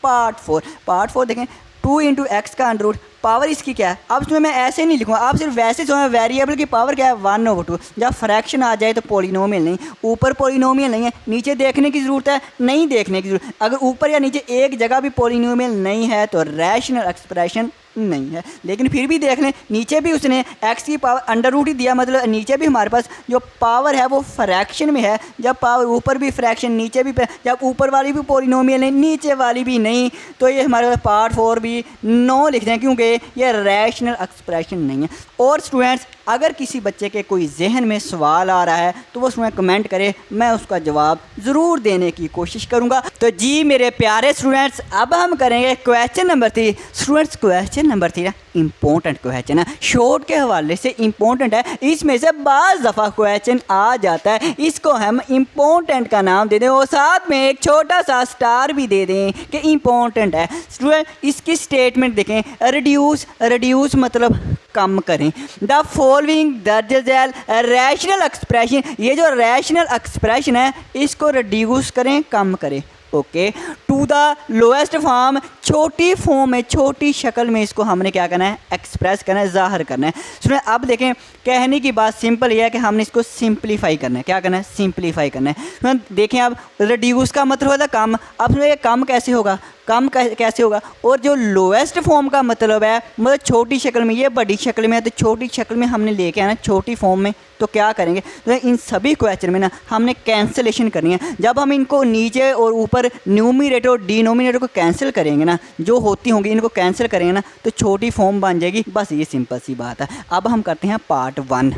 पार्ट 4 देखें। 2 × x का अंडर रूट, पावर इसकी क्या है। अब इसमें मैं ऐसे नहीं लिखूँगा, आप सिर्फ वैसे समझ, वेरिएबल की पावर क्या है 1/2। जब फ्रैक्शन आ जाए तो पॉलिनोमियल नहीं, ऊपर पॉलिनोमियल नहीं है, नीचे देखने की ज़रूरत है, नहीं देखने की ज़रूरत। अगर ऊपर या नीचे एक जगह भी पॉलिनोमियल नहीं है तो रैशनल एक्सप्रेशन नहीं है। लेकिन फिर भी देख लें, नीचे भी उसने x की पावर अंडर रूट ही दिया, मतलब नीचे भी हमारे पास जो पावर है वो फ्रैक्शन में है। जब पावर ऊपर भी फ्रैक्शन, नीचे भी, जब ऊपर वाली भी पॉलिनोमियल नहीं, नीचे वाली भी नहीं, तो ये हमारे पास पार्ट 4 भी नो लिखते हैं, क्योंकि ये रैशनल एक्सप्रेशन नहीं है। और स्टूडेंट्स अगर किसी बच्चे के कोई जहन में सवाल आ रहा है तो वो उसमें कमेंट करे, मैं उसका जवाब ज़रूर देने की कोशिश करूँगा। तो जी मेरे प्यारे स्टूडेंट्स, अब हम करेंगे question number 3। Students question number 3 important question है, शॉर्ट के हवाले से इंपॉर्टेंट है। इसमें से बाज़ दफ़ा क्वेश्चन आ जाता है, इसको हम इंपॉर्टेंट का नाम दे दें और साथ में एक छोटा सा स्टार भी दे दें कि इंपॉर्टेंट है। स्टूडेंट इसकी स्टेटमेंट देखें, रिड्यूस मतलब कम करें। द फॉलोइंग दर्जल रैशनल एक्सप्रेशन, ये जो रैशनल एक्सप्रेशन है इसको रिड्यूस करें, कम करें। Okay, to the lowest form, छोटी फॉर्म में, छोटी शक्ल में इसको हमने क्या करना है, एक्सप्रेस करना है, ज़ाहिर करना है। सुनिए अब देखें, कहने की बात सिंपल ये है कि हमने इसको सिंप्लीफाई करना है। क्या करना है, सिंप्लीफाई करना है। देखें अब रिड्यूस का मतलब होता है कम। अब ये कम कैसे होगा, कम कैसे होगा। और जो लोएस्ट फॉर्म का मतलब है, मतलब छोटी शक्ल में, ये बड़ी शक्ल में है, तो छोटी शक्ल में हमने लेके आना छोटी फॉर्म में। तो क्या करेंगे, तो इन सभी क्वेश्चन में ना हमने कैंसिलेशन करनी है। जब हम इनको नीचे और ऊपर न्यूमरेटर और डिनोमिनेटर को कैंसिल करेंगे ना, जो होती होंगी इनको कैंसिल करेंगे ना, तो छोटी फॉर्म बन जाएगी। बस ये सिंपल सी बात है। अब हम करते हैं पार्ट 1।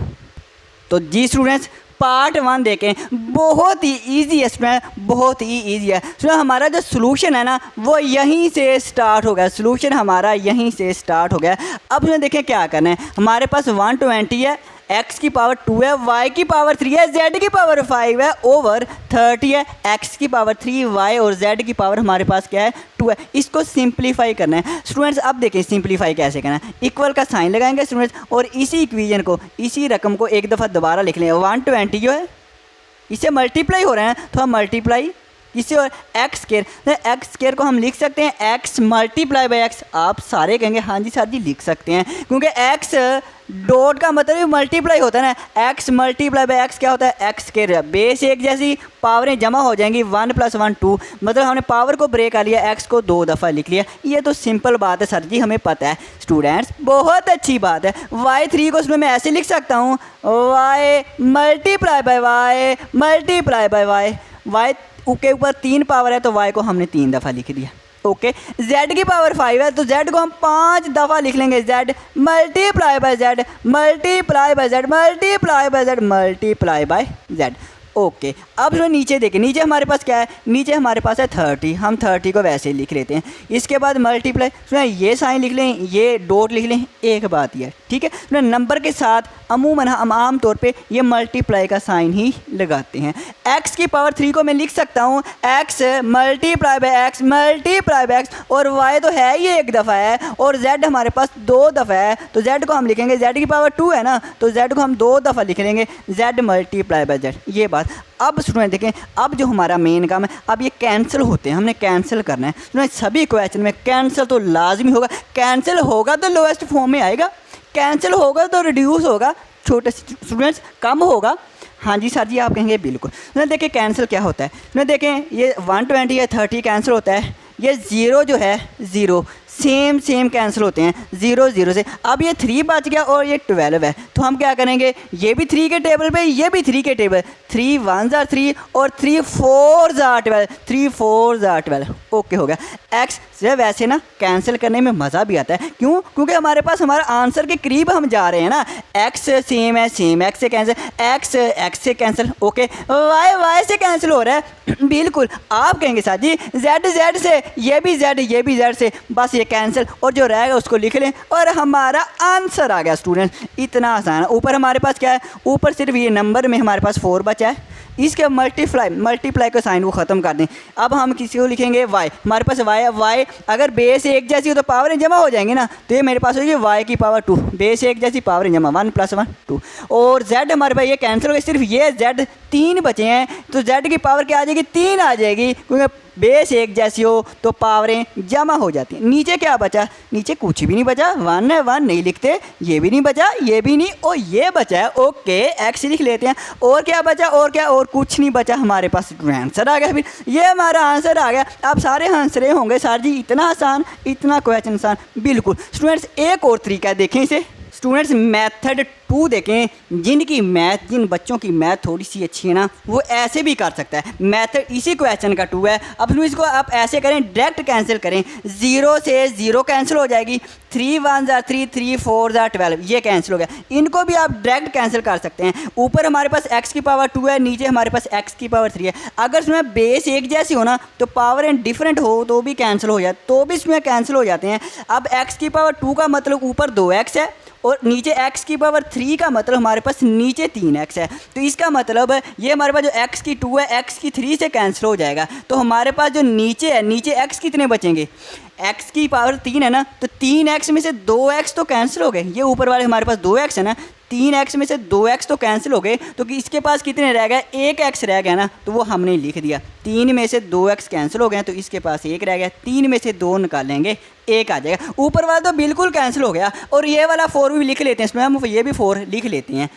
तो जी स्टूडेंट्स पार्ट 1 देखें, बहुत ही ईजी है स्टूडेंट, बहुत ही ईजी है। स्टूडेंट हमारा जो सोल्यूशन है ना वो यहीं से स्टार्ट हो गया, सोल्यूशन हमारा यहीं से स्टार्ट हो गया। अब उसमें देखें क्या करना है, हमारे पास 120 है, x की पावर 2 है, y की पावर 3 है, z की पावर 5 है, ओवर 30 है, x की पावर 3, y और z की पावर हमारे पास क्या है 2 है। इसको सिंप्लीफाई करना है। स्टूडेंट्स अब देखें सिंप्लीफाई कैसे करना है। इक्वल का साइन लगाएंगे स्टूडेंट्स और इसी इक्वेशन को, इसी रकम को एक दफ़ा दोबारा लिख लें। 120 जो है इससे मल्टीप्लाई हो रहा है तो हम मल्टीप्लाई इसे और एक्स स्केयर को हम लिख सकते हैं x मल्टीप्लाई बाई एक्स। आप सारे कहेंगे हाँ जी सर जी लिख सकते हैं, क्योंकि x डॉट का मतलब मल्टीप्लाई होता है ना। x मल्टीप्लाई बाई एक्स क्या होता है, एक्स स्केयर। बेस एक जैसी पावरें जमा हो जाएंगी, 1 + 1 2, मतलब हमने पावर को ब्रेक कर लिया, x को 2 दफ़ा लिख लिया। ये तो सिंपल बात है सर जी, हमें पता है। स्टूडेंट्स बहुत अच्छी बात है। y3 को उसमें मैं ऐसे लिख सकता हूँ, y multiply by y multiply by y. y के ऊपर 3 पावर है तो y को हमने 3 दफ़ा लिख दिया। ओके, z की पावर 5 है तो z को हम 5 दफ़ा लिख लेंगे। z multiply by z multiply by z multiply by z multiply by z। Okay, अब जो नीचे देखें, नीचे हमारे पास क्या है, नीचे हमारे पास है 30, हम 30 को वैसे ही लिख लेते हैं। इसके बाद मल्टीप्लाई, सुना ये साइन लिख लें, ये डॉट लिख लें, एक बात यह ठीक है। सुना नंबर के साथ अमूमन हम आम तौर पे ये मल्टीप्लाई का साइन ही लगाते हैं। x की पावर 3 को मैं लिख सकता हूँ x multiply by x multiply by x, और y तो है ये एक दफ़ा है और z हमारे पास 2 दफ़ा है, तो z को हम लिखेंगे, z की पावर 2 है ना, तो z को हम 2 दफ़ा लिख लेंगे, z मल्टीप्लाई बाय z, ये बात। अब स्टूडेंट देखें, अब जो हमारा मेन काम है, अब ये कैंसिल होते हैं, हमने कैंसिल करना है। स्टूडेंट सभी क्वेश्चन में कैंसिल तो लाजमी होगा, कैंसिल होगा तो लोएस्ट फॉर्म में आएगा, कैंसिल होगा तो रिड्यूस होगा, छोटे स्टूडेंट्स कम होगा। हाँ जी सर जी, आप कहेंगे बिल्कुल। ना देखिए कैंसिल क्या होता है, ना देखें ये 120 या 30 कैंसिल होता है, ये 0 जो है 0 सेम कैंसिल होते हैं 0 0 से। अब ये 3 बच गया और ये 12 है, तो हम क्या करेंगे, ये भी 3 के टेबल पे, ये भी 3 के टेबल, 3 1 ज़ा 3 और 3 4 ज़ा 12, 3 4 ज़ा 12, ओके हो गया। एक्स से वैसे ना कैंसिल करने में मज़ा भी आता है, क्यों, क्योंकि हमारे पास हमारा आंसर के करीब हम जा रहे हैं ना। एक्स सेम है, सेम एक्स से कैंसिल, एक्स से कैंसिल, ओके। वाई से कैंसिल हो रहा है, बिल्कुल। आप कहेंगे साथ जी जेड से, ये भी जेड से, बस ये कैंसिल, और जो रहेगा उसको लिख लें और हमारा आंसर आ गया स्टूडेंट। इतना आसान है। ऊपर हमारे पास क्या है, ऊपर सिर्फ ये नंबर में हमारे पास 4 बचा है, इसके मल्टीप्लाई का साइन वो ख़त्म कर दें। अब हम किसी को लिखेंगे वाई, हमारे पास वाई है, वाई अगर बेस एक जैसी हो तो पावर जमा हो जाएंगे ना, तो ये मेरे पास होगी वाई की पावर 2, बेस एक जैसी पावर जमा 1 + 1 2, और जेड हमारे पास ये कैंसिल हो गया, सिर्फ ये जेड 3 बचे हैं, तो जेड की पावर क्या आ जाएगी, 3 आ जाएगी, क्योंकि बेस एक जैसी हो तो पावरें जमा हो जाती हैं। नीचे क्या बचा, नीचे कुछ भी नहीं बचा, 1 है 1 नहीं लिखते, ये भी नहीं बचा, ये भी नहीं, और ये बचा है, ओके एक्स लिख लेते हैं। और क्या बचा, और क्या, और कुछ नहीं बचा, हमारे पास आंसर आ गया। फिर ये हमारा आंसर आ गया। अब सारे आंसर होंगे सर जी इतना आसान, इतना क्वेश्चन आसान, बिल्कुल। स्टूडेंट्स एक और तरीका देखें इसे, स्टूडेंट्स मेथड 2 देखें, जिन बच्चों की मैथ थोड़ी सी अच्छी है ना, वो ऐसे भी कर सकता है। मेथड इसी क्वेश्चन का 2 है। अब इसको आप ऐसे करें, डायरेक्ट कैंसिल करें, 0 से 0 कैंसिल हो जाएगी, 3 1 ज़ा 3, 3 4 ज़ा 12, ये कैंसिल हो गया। इनको भी आप डायरेक्ट कैंसिल कर सकते हैं। ऊपर हमारे पास x की पावर 2 है, नीचे हमारे पास x की पावर 3 है। अगर इसमें बेस एक जैसी हो ना, तो पावर डिफरेंट हो तो भी कैंसिल हो जाए, तो भी इसमें कैंसिल हो जाते हैं। अब x की पावर 2 का मतलब ऊपर 2x है, और नीचे x की पावर 3 का मतलब हमारे पास नीचे 3x है, तो इसका मतलब ये हमारे पास जो x की 2 है x की 3 से कैंसिल हो जाएगा। तो हमारे पास जो नीचे है, नीचे x कितने बचेंगे, x की पावर 3 है ना, तो 3x में से 2x तो कैंसिल हो गए। ये ऊपर वाले हमारे पास 2x है ना, 3x में से 2x तो कैंसिल हो गए, तो कि इसके पास कितने रह गए, 1x रह गया ना, तो वो हमने लिख दिया। 3 में से 2x कैंसिल हो गए, तो इसके पास 1 रह गया, 3 में से 2 निकालेंगे 1 आ जाएगा। ऊपर वाला तो बिल्कुल कैंसिल हो गया, और ये वाला 4 भी लिख लेते हैं, इसमें हम ये भी 4 लिख लेते हैं।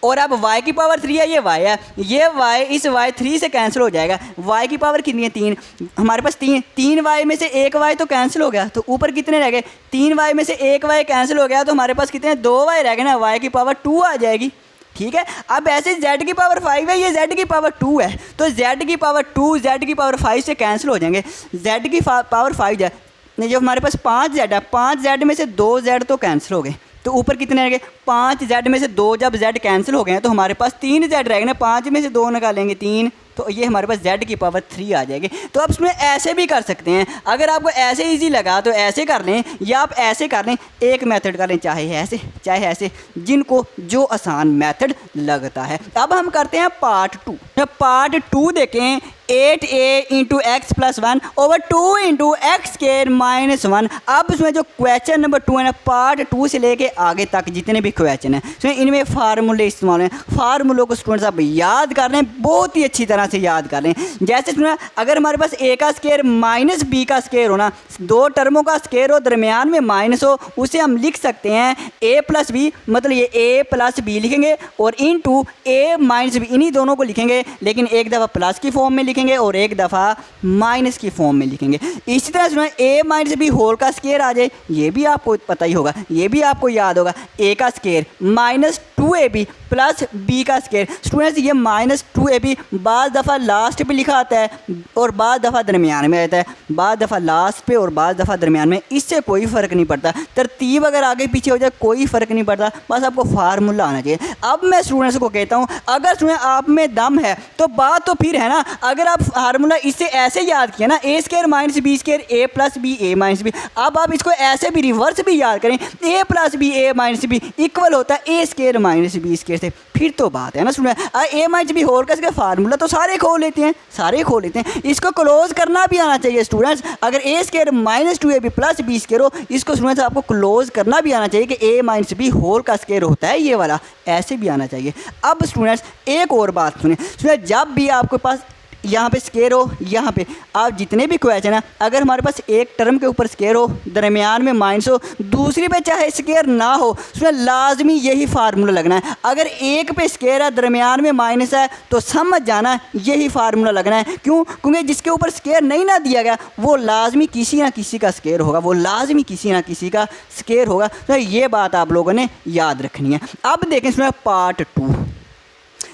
और अब y की पावर 3 है, ये y है, ये y इस y 3 से कैंसिल हो जाएगा। y की पावर कितनी है, 3, हमारे पास 3 y में से 1 y तो कैंसिल हो गया, तो ऊपर कितने रह गए, 3 y में से 1 y कैंसिल हो गया, तो हमारे पास कितने 2 y रह गए ना, y की पावर 2 आ जाएगी। ठीक है। अब ऐसे z की पावर 5 है, ये z की पावर 2 है, तो z की पावर 2 z की पावर 5 से कैंसिल हो जाएंगे। z की पावर 5 है, जो हमारे पास 5z है, 5z में से 2z तो कैंसिल हो गए, तो ऊपर कितने रह गए, 5z में से 2 जब z कैंसिल हो गए हैं, तो हमारे पास 3z रह गए ना, 5 में से 2 निकालेंगे 3, तो ये हमारे पास z की पावर 3 आ जाएगी। तो आप इसमें ऐसे भी कर सकते हैं, अगर आपको ऐसे इजी लगा तो ऐसे कर लें, या आप ऐसे कर लें, एक मेथड कर लें, चाहे ऐसे, जिनको जो आसान मेथड लगता है। अब हम करते हैं पार्ट 2। पार्ट 2 देखें, 8a × x + 1 / 2 × x² - 1। अब इसमें जो क्वेश्चन नंबर 2 है ना, पार्ट 2 से लेके आगे तक जितने भी क्वेश्चन हैं, इसमें इनमें फार्मूले इस्तेमाल हैं। फार्मूलों को स्टूडेंट्स आप याद कर लें, बहुत ही अच्छी तरह से याद कर लें। जैसे सुना, अगर हमारे पास a का स्क्वायर - b का स्क्वायर हो ना, 2 टर्मों का स्क्वायर हो, दरमियान में माइनस हो, उसे हम लिख सकते हैं a + b, मतलब ये a + b लिखेंगे, और × a - b, इन्हीं दोनों को लिखेंगे, लेकिन एक दफ़ा प्लस की फॉर्म में लिखेंगे, लिखेंगे और एक दफ़ा माइनस की फॉर्म में लिखेंगे। इसी तरह सुना ए माइनस बी होल का स्केयर आ जाए, ये भी आपको पता ही होगा, ये भी आपको याद होगा, ए का square minus 2ab plus b का स्केयर। स्टूडेंट्स ये माइनस 2ab बाद दफ़ा लास्ट पे लिखा आता है और बाद दफ़ा दरमियान में रहता है, बाद दफ़ा लास्ट पे और बाद दफ़ा दरमियान में, इससे कोई फ़र्क नहीं पड़ता। तरतीब अगर आगे पीछे हो जाए कोई फ़र्क नहीं पड़ता, बस आपको फार्मूला आना चाहिए। अब मैं स्टूडेंट्स को कहता हूँ अगर स्टूडेंट आप में दम है तो बात तो फिर है ना, अगर आप फार्मूला इससे ऐसे याद किया ना ए स्केयर माइनस बी स्केयर ए प्लस बी ए माइनस बी, अब आप इसको ऐसे भी रिवर्स भी याद करें, ए प्लस बी ए माइनस बी इक्वल होता है ए स्केयर माइनस बी स्केयर से, फिर तो बात है ना स्टूडेंट। ए माइनस बी होल का इसका फार्मूला तो सारे खोल लेते हैं, सारे खोल लेते हैं, इसको क्लोज करना भी आना चाहिए स्टूडेंट्स। अगर a square minus 2ab plus b square हो, इसको स्टूडेंट्स आपको क्लोज करना भी आना चाहिए कि ए माइनस बी होल का स्केयर होता है ये वाला, ऐसे भी आना चाहिए। अब स्टूडेंट्स एक और बात सुने स्टूडेंट, जब भी आपके पास यहाँ पे स्केयर हो, यहाँ पे आप जितने भी क्वेश्चन है, अगर हमारे पास एक टर्म के ऊपर स्केयर हो, दरमियान में माइनस हो, दूसरी पे चाहे स्केयर ना हो, उसमें लाजमी यही फार्मूला लगना है। अगर एक पे स्केयर है दरमियान में माइनस है तो समझ जाना यही फार्मूला लगना है। क्यों? क्योंकि जिसके ऊपर स्केयर नहीं ना दिया गया वो लाजमी किसी ना किसी का स्केयर होगा, वो लाजमी किसी ना किसी का स्केयर होगा। तो ये बात आप लोगों ने याद रखनी है। अब देखें इसमें पार्ट 2,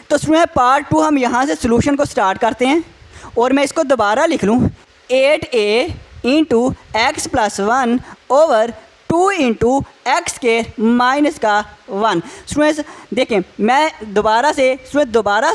तो स्टूडेंट पार्ट 2 हम यहाँ से सोल्यूशन को स्टार्ट करते हैं और मैं इसको दोबारा लिख लूँ 8a into x plus 1 over 2 into x square minus का 1। स्टूडेंट्स देखें मैं दोबारा से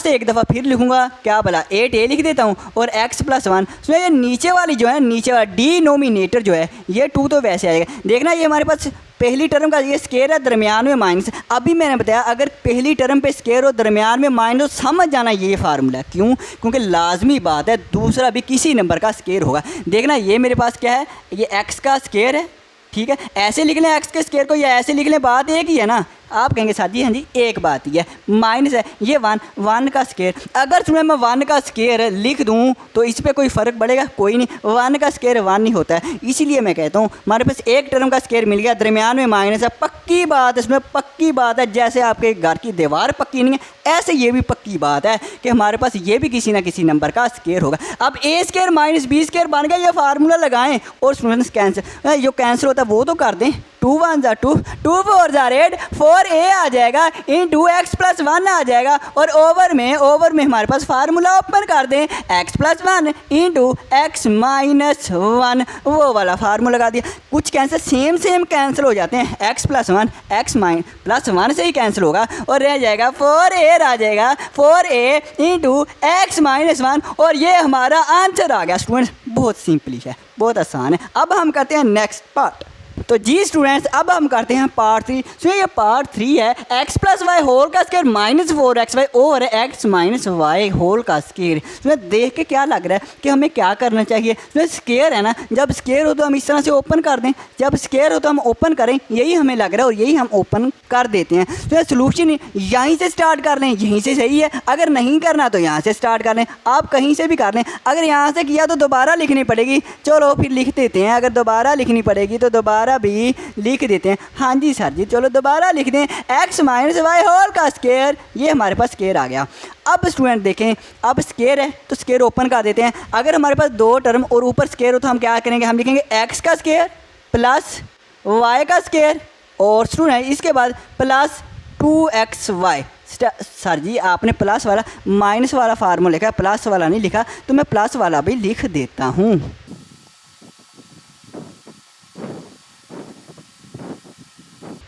एक दफ़ा फिर लिखूँगा, क्या भला 8a लिख देता हूँ और x प्लस 1। स्टूडेंट ये नीचे वाली जो है, नीचे वाला डिनोमिनेटर जो है ये 2 तो वैसे आएगा। देखना ये हमारे पास पहली टर्म का ये स्केयर है दरमियान में माइनस, अभी मैंने बताया अगर पहली टर्म पे स्केयर हो दरमियान में माइनस, समझ जाना ये फार्मूला। क्यों? क्योंकि लाजमी बात है दूसरा भी किसी नंबर का स्केयर होगा। देखना ये मेरे पास क्या है, ये x का स्केयर है, ठीक है, ऐसे लिख लें एक्स के स्केयर को या ऐसे लिख लें, बात एक ही है ना। आप कहेंगे साथ जी हाँ जी एक बात ही है, माइनस है ये 1 का स्केयर। अगर तुम्हें मैं 1 का स्केयर लिख दूं तो इस पर कोई फ़र्क पड़ेगा? कोई नहीं, 1 का स्केयर 1 ही होता है। इसीलिए मैं कहता हूँ हमारे पास एक टर्म का स्केयर मिल गया, दरमियान में माइनस है, पक्की बात है, इसमें पक्की बात है, जैसे आपके घर की दीवार पक्की नहीं है ऐसे ये भी पक्की बात है कि हमारे पास ये भी किसी ना किसी नंबर का स्केयर होगा। अब ए स्केयर माइनस बी स्केयर बन गया, ये फार्मूला लगाएं और स्टूडेंट्स कैंसिल, जो कैंसिल होता है वो तो कर दें, 2 1 जा 2, 2 4 जा 8, 4a आ जाएगा इंटू एक्स प्लस 1 आ जाएगा और ओवर में हमारे पास फार्मूला ओपन कर दें, x plus 1 into x minus 1, वो वाला फार्मूला लगा दिया। कुछ कैंसिल सेम कैंसिल हो जाते हैं, एक्स प्लस 1 एक्स प्लस 1 से ही कैंसिल होगा और रह जाएगा 4a आ जाएगा, 4a इंटू एक्स माइनस 1 और ये हमारा आंसर आ गया। स्टूडेंट्स बहुत सिंपली है, बहुत आसान है। अब हम करते हैं नेक्स्ट पार्ट। तो जी स्टूडेंट्स अब हम करते हैं पार्ट 3। सो ये पार्ट 3 है, एक्स प्लस वाई होल का square minus 4xy over x minus y whole का स्केयर। तो देख के क्या लग रहा है कि हमें क्या करना चाहिए? तो स्केयर है ना, जब स्केयर हो तो हम इस तरह से ओपन कर दें, जब स्केयर हो तो हम ओपन करें, यही हमें लग रहा है और यही हम ओपन कर देते हैं। तो सोल्यूशन यहीं से स्टार्ट कर लें, यहीं से सही है। अगर नहीं करना तो यहाँ से स्टार्ट कर लें, आप कहीं से भी कर लें। अगर यहाँ से किया तो दोबारा लिखनी पड़ेगी, चलो फिर लिख देते हैं। अगर दोबारा लिखनी पड़ेगी तो दोबारा भी लिख देते हैं। हाँ जी सर जी, चलो दोबारा लिख दें, एक्स माइनस वाई होल का स्केयर, ये हमारे पास स्केयर आ गया। अब स्टूडेंट देखें, अब स्केयर है तो स्केयर ओपन कर देते हैं। अगर हमारे पास 2 टर्म और ऊपर स्केयर हो तो हम क्या करेंगे, हम लिखेंगे एक्स का स्केयर प्लस वाई का स्केयर और स्टूडेंट इसके बाद प्लस 2xy। सर जी आपने प्लस वाला माइनस वाला फार्मूला लिखा, प्लस वाला नहीं लिखा, तो मैं प्लस वाला भी लिख देता हूँ।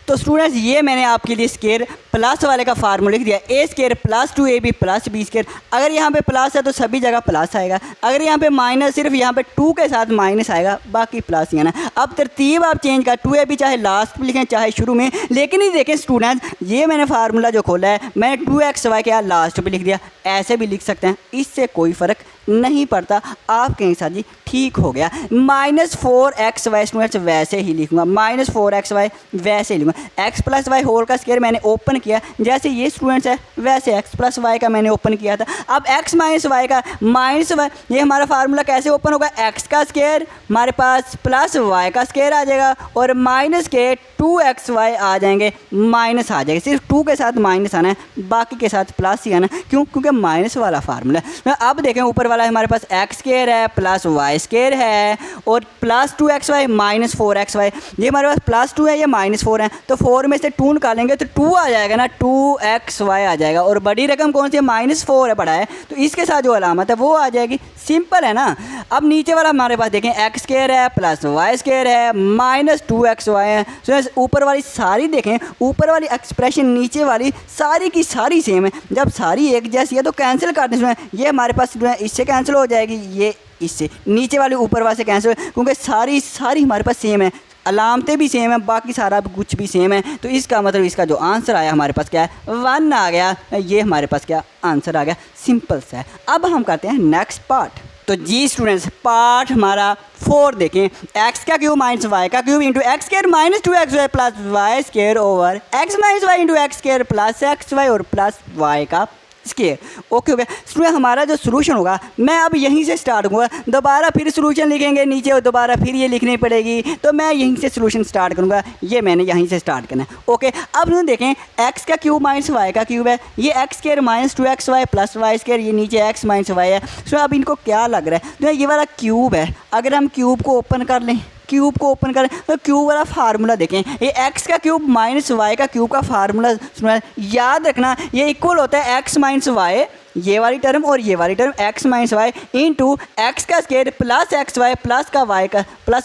तो स्टूडेंट्स ये मैंने आपके लिए स्केयर प्लस वाले का फार्मूला लिख दिया, a square plus 2ab plus b square. अगर यहाँ पे प्लस है तो सभी जगह प्लस आएगा, अगर यहाँ पे माइनस सिर्फ यहाँ पे 2 के साथ माइनस आएगा, बाकी प्लस ही है ना। अब तरतीब आप चेंज कर, 2ab चाहे लास्ट में लिखें चाहे शुरू में, लेकिन ये देखें स्टूडेंट्स ये मैंने फार्मूला जो खोला है मैंने 2xy क्या लास्ट पे लिख दिया, ऐसे भी लिख सकते हैं, इससे कोई फ़र्क नहीं पड़ता। आप कहें सर जी ठीक ठीक हो गया। -4xy स्टूडेंट्स वैसे ही लिखूंगा, -4xy वैसे ही लिखूंगा। x प्लस वाई होल का स्क्वायर मैंने ओपन किया, जैसे ये स्टूडेंट्स है वैसे x प्लस वाई का मैंने ओपन किया था। अब x माइनस वाई का माइनस वाई, ये हमारा फार्मूला कैसे ओपन होगा, x का स्क्वायर हमारे पास प्लस y का स्क्वायर आ जाएगा और माइनस के 2xy आ जाएंगे, माइनस आ जाएगा। सिर्फ 2 के साथ माइनस आना है, बाकी के साथ प्लस ही आना है। क्यों? क्योंकि माइनस वाला फार्मूला है। अब देखें ऊपर वाला हमारे पास x स्क्वायर है प्लस y स्क्वायर है और प्लस 2xy माइनस 4xy, ये हमारे पास प्लस 2 है, ये माइनस 4 है, तो 4 में से 2 निकालेंगे तो 2 आ जाएगा ना, 2xy आ जाएगा। और बड़ी रकम कौन सी है, -4 है बड़ा है, तो इसके साथ जो अलामत है वो आ जाएगी। सिंपल है ना। अब नीचे वाला हमारे पास देखें x स्क्वायर है प्लस y स्क्वायर है माइनस 2xy है। तो ऊपर वाली सारी देखें, ऊपर वाली एक्सप्रेशन नीचे वाली सारी की सारी सेम है। जब सारी एक जैसी है तो कैंसिल कर दें, ये हमारे पास जो है इससे कैंसिल हो जाएगी, ये इससे, नीचे वाली ऊपर वाले से कैंसिल, क्योंकि सारी हमारे पास सेम है, अलामतें भी सेम है, बाकी सारा कुछ भी सेम है। तो इसका मतलब इसका जो आंसर आया हमारे पास क्या है, 1 आ गया। ये हमारे पास क्या आंसर आ गया, सिंपल सा है। अब हम करते हैं नेक्स्ट पार्ट। तो जी स्टूडेंट्स, पार्ट हमारा 4 देखें, x का क्यूब माइनस y का cube into x square minus 2xy plus y square over x minus y into x square plus xy और प्लस y का स्क्वायर। ओके हो गया स्टूडेंट। हमारा जो सोल्यूशन होगा मैं अब यहीं से स्टार्ट करूँगा, दोबारा फिर सोल्यूशन लिखेंगे नीचे और दोबारा फिर ये लिखनी पड़ेगी, तो मैं यहीं से सोल्यूशन स्टार्ट करूँगा। ये मैंने यहीं से स्टार्ट करना है। ओके, अब हम देखें x का क्यूब माइनस y का क्यूब है, ये x square minus 2xy plus y square, ये नीचे x माइनस वाई है। सो अब इनको क्या लग रहा है, तो ये वाला क्यूब है, अगर हम क्यूब को ओपन कर लें, क्यूब को ओपन करें तो क्यूब वाला फार्मूला देखें, ये x का क्यूब माइनस वाई का क्यूब का फार्मूला याद रखना, ये इक्वल होता है x माइनस वाई, ये वाली टर्म और ये वाली term x minus y into x का square plus x y plus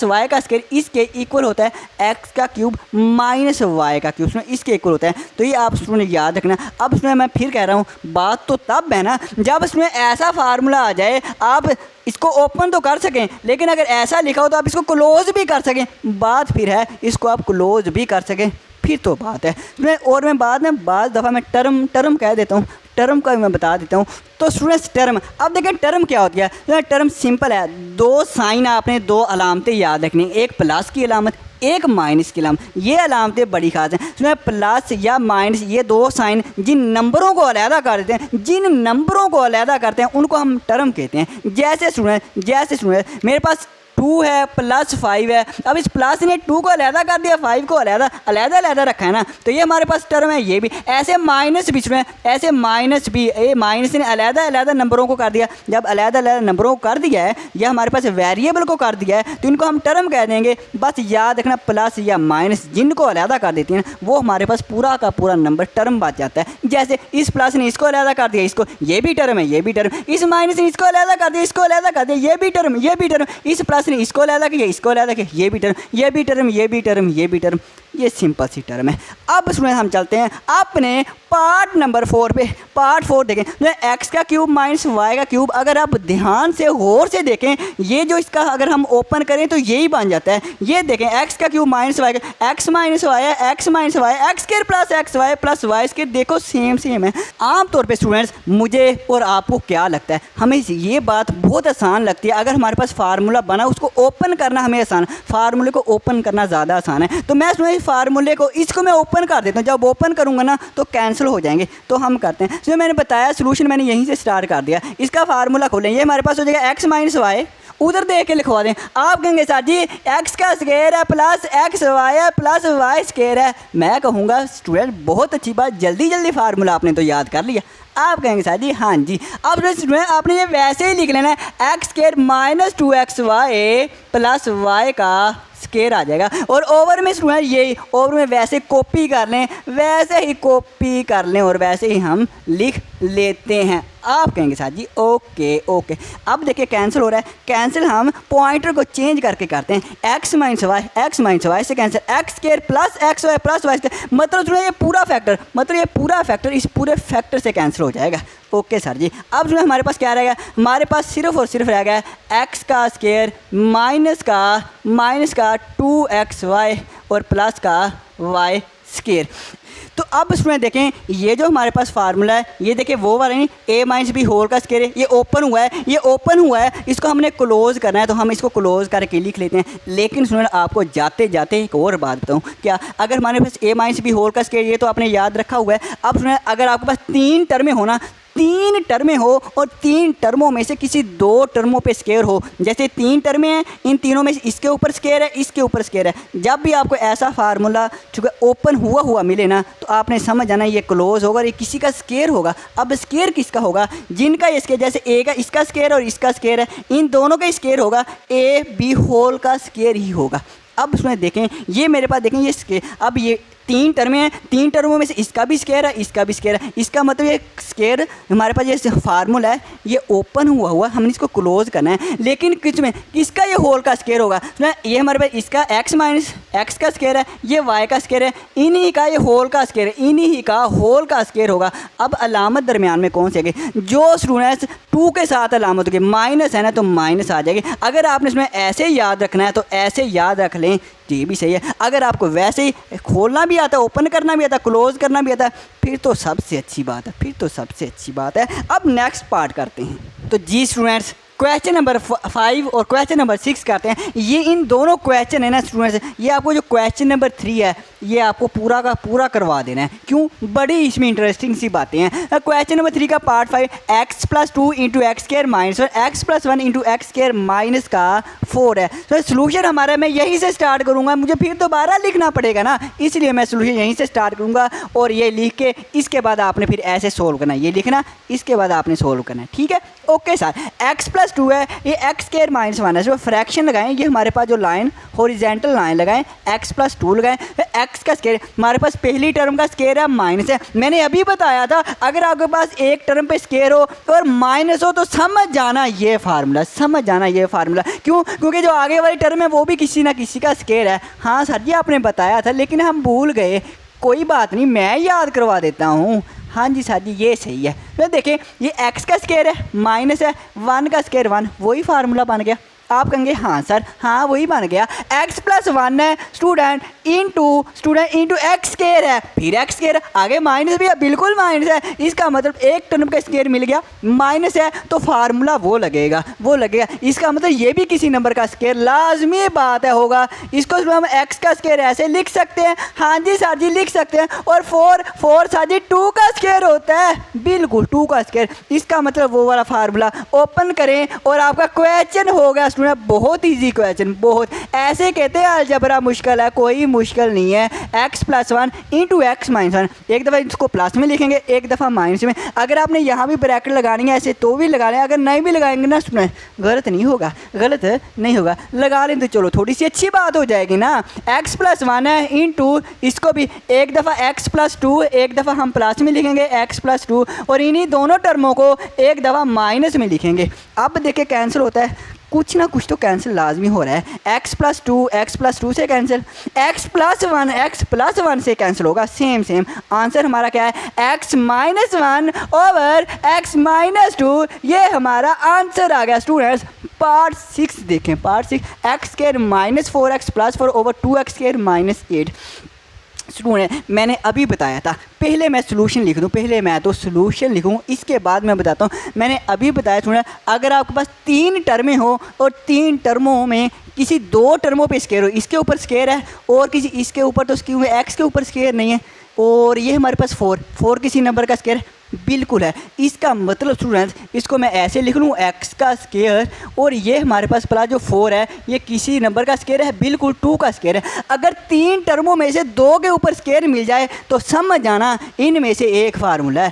y का स्क्वायर, इसके इक्वल होता है x का क्यूब माइनस वाई का क्यूब, इसके इक्वल होता है। तो ये आप उसमें याद रखना। अब उसमें मैं फिर कह रहा हूँ, बात तो तब है ना जब उसमें ऐसा फार्मूला आ जाए आप इसको ओपन तो कर सकें, लेकिन अगर ऐसा लिखा हो तो आप इसको क्लोज भी कर सकें। बात फिर है इसको आप क्लोज भी कर सकें, फिर तो बात है। और मैं बाद में बाज़ दफ़ा मैं टर्म कह देता हूँ, टर्म का मैं बता देता हूँ। तो स्टूडेंट्स टर्म, अब देखें टर्म क्या होती है। टर्म सिंपल है, 2 साइन आपने 2 अलामतें याद रखनी, एक प्लस की अलामत एक माइनस की अलामत। ये अलामतें बड़ी खास हैं। सुना प्लस या माइनस, ये 2 साइन जिन नंबरों को अलहदा कर देते हैं, जिन नंबरों को अलहदा करते हैं उनको हम टर्म कहते हैं। जैसे सुने मेरे पास 2 है प्लस 5 है, अब इस प्लस ने 2 को अलहदा कर दिया, 5 को अलहदा रखा है ना, तो ये हमारे पास टर्म है। ये भी ऐसे माइनस भी सुने, ऐसे माइनस भी, ये माइनस ने अलहदा नंबरों को कर दिया। जब अलहदा नंबरों को कर दिया है या हमारे पास वेरिएबल को कर दिया है तो इनको हम टर्म कह देंगे। बस याद रखना प्लस या माइनस जिनको अलहदा कर देती हैं वो हमारे पास पूरा का पूरा नंबर टर्म बच जाता है। जैसे इस प्लस ने इसको अलहदा कर दिया, इसको, ये भी टर्म है, ये भी टर्म। इस माइनस ने इसको अलहदा कर दिया, इसको अलहदा कर दिया, ये भी टर्म, ये भी टर्म। इस प्लस ने इसको अलहदा किया, इसको अलहदा किया, ये भी टर्म, ये भी टर्म, ये भी टर्म, ये भी टर्म। ये सिंपल सी टर्म है। अब इसमें हम चलते हैं अपने पार्ट नंबर 4 पे। पार्ट 4 देखें, एक्स का क्यूब माइनस वाई का क्यूब, अगर आप ध्यान से गौर से देखें, ये जो इसका अगर हम ओपन करें तो यही बन जाता है। ये देखें एक्स का क्यूब माइनस वाई का, एक्स माइनस वाई है, x minus y, x square plus y square, देखो सेम है। आमतौर पे स्टूडेंट्स मुझे और आपको क्या लगता है, हमें ये बात बहुत आसान लगती है। अगर हमारे पास फार्मूला बना उसको ओपन करना हमें आसान, फार्मूले को ओपन करना ज़्यादा आसान है। तो मैं इसमें फार्मूले को इसको मैं ओपन कर देता हूँ, जब ओपन करूँगा ना तो कैंसिल हो जाएंगे। तो हम करते हैं, जो मैंने बताया सोल्यूशन मैंने यहीं से स्टार्ट कर दिया। इसका फार्मूला खोलें, ये हमारे पास हो जाएगा एक्स माइनस वाई, उधर देख के लिखवा दें। आप कहेंगे सर जी एक्स का स्क्वायर है प्लस एक्स वाई है प्लस वाई स्क्वायर है। मैं कहूँगा स्टूडेंट बहुत अच्छी बात, जल्दी फार्मूला आपने तो याद कर लिया। आप कहेंगे सर जी हाँ जी। अब स्टूडेंट आपने ये वैसे ही लिख लेना है, x square minus 2xy plus y का स्क्वायर आ जाएगा। और ओवर में स्टूडेंट ये ओवर में वैसे कॉपी कर लें, वैसे ही कॉपी कर लें और वैसे ही हम लिख लेते हैं। आप कहेंगे साहब जी ओके। अब देखिए कैंसिल हो रहा है, कैंसिल हम पॉइंटर को चेंज करके करते हैं। एक्स माइनस वाई से cancel, x square plus x y plus y square, मतलब सुनिए ये पूरा फैक्टर, इस पूरे फैक्टर से कैंसिल हो जाएगा। ओके सर जी। अब जो हमारे पास क्या रहेगा, हमारे पास सिर्फ और सिर्फ रह गया एक्स का स्क्वायर माइनस का 2xy और प्लस का वाई स्केयर। तो अब स्टूडेंट देखें, ये जो हमारे पास फार्मूला है, ये देखें वो वाला नहीं, a माइनस बी होल का स्केयर है, ये ओपन हुआ है, ये ओपन हुआ है, इसको हमने क्लोज करना है, तो हम इसको क्लोज करके लिख लेते हैं। लेकिन स्टूडेंट आपको जाते जाते एक और बात बताऊँ क्या, अगर हमारे पास a माइनस बी होल का स्केयर, ये तो आपने याद रखा हुआ है। अब स्टूडेंट अगर आपके पास 3 टर्में हो ना, 3 टर्में हो और 3 टर्मों में से किसी 2 टर्मों पे स्केयर हो, जैसे 3 टर्में हैं, इन तीनों में से इसके ऊपर स्केयर है, इसके ऊपर स्केयर है, जब भी आपको ऐसा फार्मूला चूँकि ओपन हुआ मिले ना, तो आपने समझ जाना ये क्लोज होगा और ये किसी का स्केयर होगा। अब स्केयर किसका होगा, जिनका ये स्केयर, जैसे ए का इसका स्केयर और इसका स्केयर है, इन दोनों का स्केयर होगा, ए बी होल का स्केयर ही होगा। अब उसमें देखें, ये मेरे पास देखें ये स्केयर, अब ये 3 टर्में हैं, 3 टर्मों में से इसका भी स्केयर है, इसका भी स्केयर है, इसका मतलब ये स्केयर हमारे पास ये फार्मूला है, ये ओपन हुआ हमने इसको क्लोज करना है। लेकिन किस में, किसका ये होल का स्केयर होगा, ये हमारे पास इसका x माइनस एक्स का स्केयर है, ये y का स्केयर है, इन्हीं का ये होल का स्केयर है, इन्हीं का होल का स्केयर होगा। अब अलामत दरमियान में कौन सी आएगी, जो स्टूडेंट्स 2 के साथ अलामत होगी, माइनस है ना तो माइनस आ जाएगी। अगर आपने इसमें ऐसे याद रखना है तो ऐसे याद रख लें, ये भी सही है। अगर आपको वैसे ही खोलना भी आता है, ओपन करना भी आता है, क्लोज करना भी आता है, फिर तो सबसे अच्छी बात है, फिर तो सबसे अच्छी बात है। अब नेक्स्ट पार्ट करते हैं। तो जी स्टूडेंट्स, क्वेश्चन नंबर 5 और क्वेश्चन नंबर 6 करते हैं। ये इन दोनों क्वेश्चन है ना स्टूडेंट्स, ये आपको जो क्वेश्चन नंबर 3 है, ये आपको पूरा का पूरा करवा देना है। क्यों, बड़ी इसमें इंटरेस्टिंग सी बातें हैं। क्वेश्चन नंबर 3 का part 5, x plus 2 into x square minus x plus 1 into x square minus का 4 है। तो सोल्यूशन हमारा मैं यहीं से स्टार्ट करूँगा, मुझे फिर दोबारा लिखना पड़ेगा ना, इसलिए मैं सोल्यूशन यहीं से स्टार्ट करूँगा और ये लिख के इसके बाद आपने फिर ऐसे सोल्व करना है, ये लिखना, इसके बाद आपने सोल्व करना है। ठीक है, ओके सर। x प्लस 2 है, ये एक्स स्केयर माइनस 1 है, जो फ्रैक्शन लगाएं, ये हमारे पास जो लाइन हॉरिजॉन्टल लाइन लगाएं, x प्लस 2 लगाएं, x का स्केयर हमारे पास पहली टर्म का स्केयर है माइनस है। मैंने अभी बताया था अगर आपके पास एक टर्म पे स्केयर हो और माइनस हो तो समझ जाना ये फार्मूला, समझ जाना ये फार्मूला। क्यों, क्योंकि जो आगे वाली टर्म है वो भी किसी ना किसी का स्केयर है। हाँ सर जी आपने बताया था लेकिन हम भूल गए, कोई बात नहीं मैं याद करवा देता हूँ। हाँ जी सर जी ये सही है। तो देखें ये x का स्केयर है माइनस है, 1 का स्केयर 1, वही फार्मूला बन गया। आप कहेंगे हाँ सर, हाँ वही बन गया। x प्लस 1 है स्टूडेंट इंटू एक्स स्केयर है, फिर एक्स स्केयर आगे माइनस भी है, बिल्कुल माइनस है, इसका मतलब एक टर्म का स्केयर मिल गया, माइनस है तो फार्मूला वो लगेगा। इसका मतलब ये भी किसी नंबर का स्केयर लाजमी बात है होगा। इसको हम x का स्केयर ऐसे लिख सकते हैं, हाँ जी सर जी लिख सकते हैं। और 4 सर जी 2 का स्केयर होता है, बिल्कुल 2 का स्केयर। इसका मतलब वो वाला फार्मूला ओपन करें और आपका क्वेश्चन होगा स्टूडेंट बहुत ईजी क्वेश्चन, बहुत। ऐसे कहते हैं अलजबरा मुश्किल है, कोई मुश्किल नहीं है। x plus 1 into x minus 1, एक दफ़ा इसको प्लस में लिखेंगे, एक दफ़ा माइनस में। अगर आपने यहाँ भी ब्रैकेट लगानी है ऐसे तो भी लगा लें, अगर नहीं भी लगाएंगे ना स्टूडेंट गलत नहीं होगा, लगा लें तो चलो थोड़ी सी अच्छी बात हो जाएगी ना। x प्लस 1 है इंटू इसको भी एक दफ़ा x प्लस 2, एक दफ़ा हम प्लस में लिखेंगे x प्लस 2 और इन्हीं दोनों टर्मों को एक दफ़ा माइनस में लिखेंगे। अब देखिए कैंसिल होता है, कुछ ना कुछ तो कैंसिल लाजमी हो रहा है। x प्लस 2 से कैंसिल, x प्लस 1 से कैंसिल होगा, सेम। आंसर हमारा क्या है, x minus 1 over x minus 2, ये हमारा आंसर आ गया स्टूडेंट्स। पार्ट 6 देखें, part 6, x square minus 4x plus 4 over 2x square minus 8। Student मैंने अभी बताया था, पहले मैं सोल्यूशन लिख दूँ, पहले मैं तो सोल्यूशन लिखूँ इसके बाद मैं बताता हूँ। मैंने अभी बताया स्टूडेंट अगर आपके पास 3 टर्में हो और 3 टर्मों में किसी 2 टर्मों पे स्केयर हो, इसके ऊपर स्केयर है और किसी इसके ऊपर तो क्यों एक्स के ऊपर स्केयर नहीं है, और ये हमारे पास 4 किसी नंबर का स्केयर बिल्कुल है। इसका मतलब स्टूडेंट्स इसको मैं ऐसे लिख लूँ x का स्केयर और ये हमारे पास प्लस जो 4 है ये किसी नंबर का स्केयर है, बिल्कुल 2 का स्केयर है। अगर 3 टर्मों में से 2 के ऊपर स्केयर मिल जाए तो समझ जाना इनमें से एक फार्मूला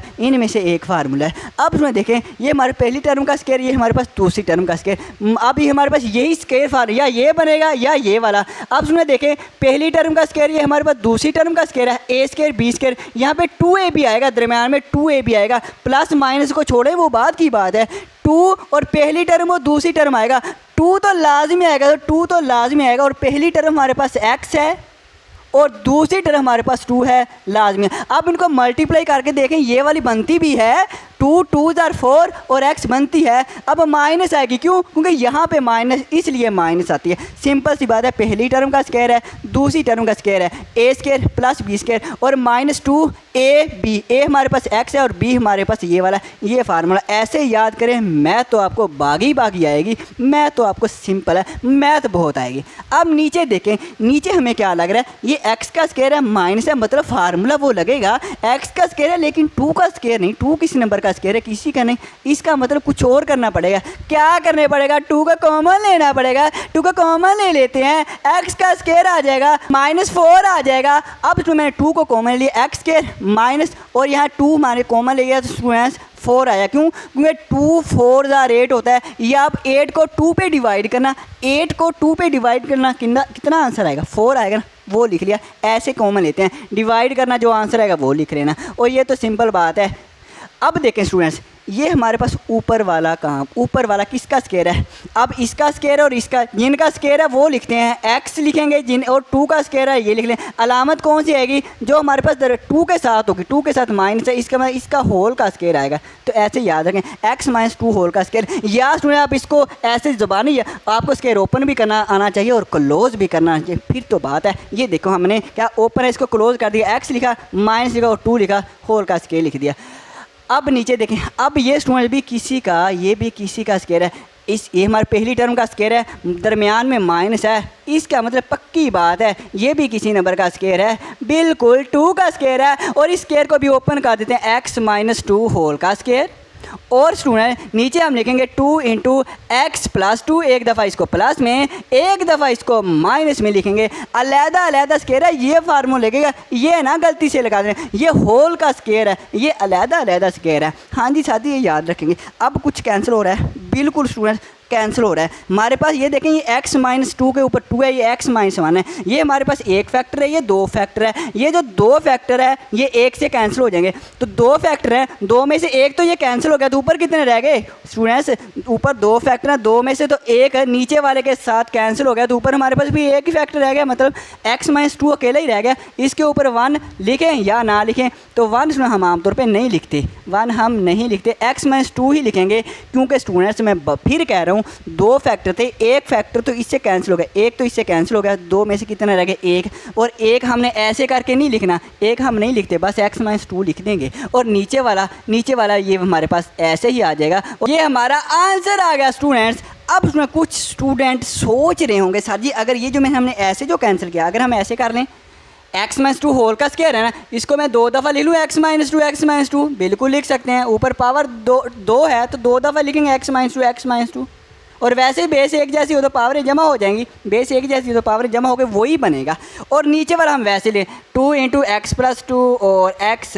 है, अब इसमें देखें ये हमारे पहली टर्म का स्केयर, ये हमारे पास दूसरी टर्म का स्केयर। अब ये हमारे पास यही स्केयर या ये बनेगा या ये वाला। अब इसमें देखें पहली टर्म का स्केयर, ये हमारे पास दूसरी टर्म का स्केयर है, a स्केयर b स्केयर, यहाँ पे 2a भी आएगा, दरम्यान में 2a भी आएगा, प्लस माइनस को छोड़े वो बात की बात है। 2 और पहली टर्म और दूसरी टर्म आएगा, 2 तो लाजमी आएगा, और पहली टर्म हमारे पास x है और दूसरी टर्म हमारे पास 2 है लाजमी। अब इनको मल्टीप्लाई करके देखें, ये वाली बनती भी है 2 2s आर 4 और x बनती है। अब माइनस आएगी, क्यों? क्योंकि यहाँ पे माइनस, इसलिए माइनस आती है। सिंपल सी बात है, पहली टर्म का स्क्वायर है, दूसरी टर्म का स्क्वायर है, ए स्क्वायर प्लस बी स्क्वायर और -2ab। ए हमारे पास x है और b हमारे पास ये वाला, ये फार्मूला ऐसे याद करें। मैथ तो आपको बागी बागी आएगी, मैथ तो आपको सिंपल है, मैथ बहुत आएगी। अब नीचे देखें, नीचे हमें क्या लग रहा है, ये x का स्क्वायर है माइनस है, मतलब फार्मूला वो लगेगा x का स्क्वायर है, लेकिन 2 का स्क्वायर नहीं। 2 किसी नंबर का स्क्वायर है, किसी का नहीं। इसका मतलब कुछ और करना पड़ेगा। क्या करने पड़ेगा? 2 का कॉमन लेना पड़ेगा। 2 का कॉमन ले लेते हैं, x का स्क्वायर आ जाएगा -4 आ जाएगा। अब तो मैंने 2 को कॉमन लिया, x स्क्वायर माइनस और यहाँ 2 हमारे कॉमन ले गया तो स्टूडेंट्स 4 आया। क्यों? क्योंकि 2 4 8 होता है। ये आप 8 को 2 पे डिवाइड करना, 8 को 2 पे डिवाइड करना, कितना आंसर आएगा? 4 आएगा ना, वो लिख लिया। ऐसे कॉमन लेते हैं, डिवाइड करना, जो आंसर आएगा वो लिख लेना। और ये तो सिंपल बात है। अब देखें स्टूडेंट्स, ये हमारे पास ऊपर वाला कहाँ, ऊपर वाला किसका स्क्वायर है? अब इसका स्क्वायर और इसका, जिनका स्क्वायर है वो लिखते हैं, x लिखेंगे, जिन और 2 का स्क्वायर है ये लिख लें। अलामत कौन सी आएगी? जो हमारे पास 2 के साथ होगी, 2 के साथ माइनस है, इसका मतलब इसका होल का स्क्वायर आएगा। तो ऐसे याद रखें, x - 2 होल का स्क्वायर। या स्टूडेंट आप इसको ऐसे ज़बानी, आपको स्क्वायर ओपन भी करना आना चाहिए और क्लोज भी करना आना चाहिए, फिर तो बात है। ये देखो, हमने क्या ओपन है, इसको क्लोज कर दिया, x लिखा, माइनस लिखा और 2 लिखा, होल का स्क्वायर लिख दिया। अब नीचे देखें, अब ये स्टूडेंट भी किसी का, ये भी किसी का स्क्वायर है। ये हमारे पहली टर्म का स्क्वायर है, दरमियान में माइनस है, इसका मतलब पक्की बात है ये भी किसी नंबर का स्क्वायर है, बिल्कुल 2 का स्क्वायर है। और इस स्क्वायर को भी ओपन कर देते हैं, x - 2 होल का स्क्वायर। और स्टूडेंट नीचे हम लिखेंगे 2 × x + 2, एक दफ़ा इसको प्लस में, एक दफ़ा इसको माइनस में लिखेंगे। अलहदा अलहदा स्क्वायर है, ये फार्मूला लगेगा, ये ना गलती से लगा दें, ये होल का स्क्वायर है, ये अलहदा अलहदा स्क्वायर है। हाँ जी साथी, ये याद रखेंगे। अब कुछ कैंसिल हो रहा है, बिल्कुल स्टूडेंट कैंसिल हो रहा है। हमारे पास ये देखें, ये x - 2 के ऊपर 2 है, ये x - 1 है। ये हमारे पास एक फैक्टर है, ये 2 फैक्टर है। ये जो 2 फैक्टर है ये 1 से कैंसिल हो जाएंगे। तो 2 फैक्टर है, 2 में से 1 तो ये कैंसिल हो गया, तो ऊपर कितने रह गए स्टूडेंट्स? ऊपर 2 फैक्टर है, 2 में से तो 1 नीचे वाले के साथ कैंसिल हो गया, तो ऊपर हमारे पास भी एक ही फैक्टर रह गया, मतलब x - 2 अकेला ही रह गया। इसके ऊपर 1 लिखें या ना लिखें, तो 1 हम आमतौर पर नहीं लिखते, 1 हम नहीं लिखते, x - 2 ही लिखेंगे। क्योंकि स्टूडेंट्स मैं फिर कह रहा हूँ, 2 फैक्टर थे, एक फैक्टर तो इससे कैंसिल हो गया, एक तो इससे कैंसिल हो गया, 2 में से कितना रह गया? 1। और 1 हमने ऐसे करके नहीं लिखना, 1 हम नहीं लिखते, बस x - 2 लिख देंगे। और नीचे वाला ये हमारे पास ऐसे ही आ जाएगा। ये हमारा आंसर आ गया स्टूडेंट्स। अब उसमें कुछ स्टूडेंट सोच रहे होंगे, सर जी अगर ये जो हमने ऐसे जो कैंसिल किया, अगर हम ऐसे कर लें, x - 2 होल का स्क्वायर है ना, इसको मैं 2 दफ़ा लिख लूँ, x - 2 बिल्कुल लिख सकते हैं। ऊपर पावर 2 है तो 2 दफ़ा लिखेंगे x - 2। और वैसे बेस एक जैसी हो तो पावर जमा हो जाएंगी, बेस एक जैसी हो तो पावर जमा होकर वही बनेगा। और नीचे वाला हम वैसे लें, 2 × x + 2 और x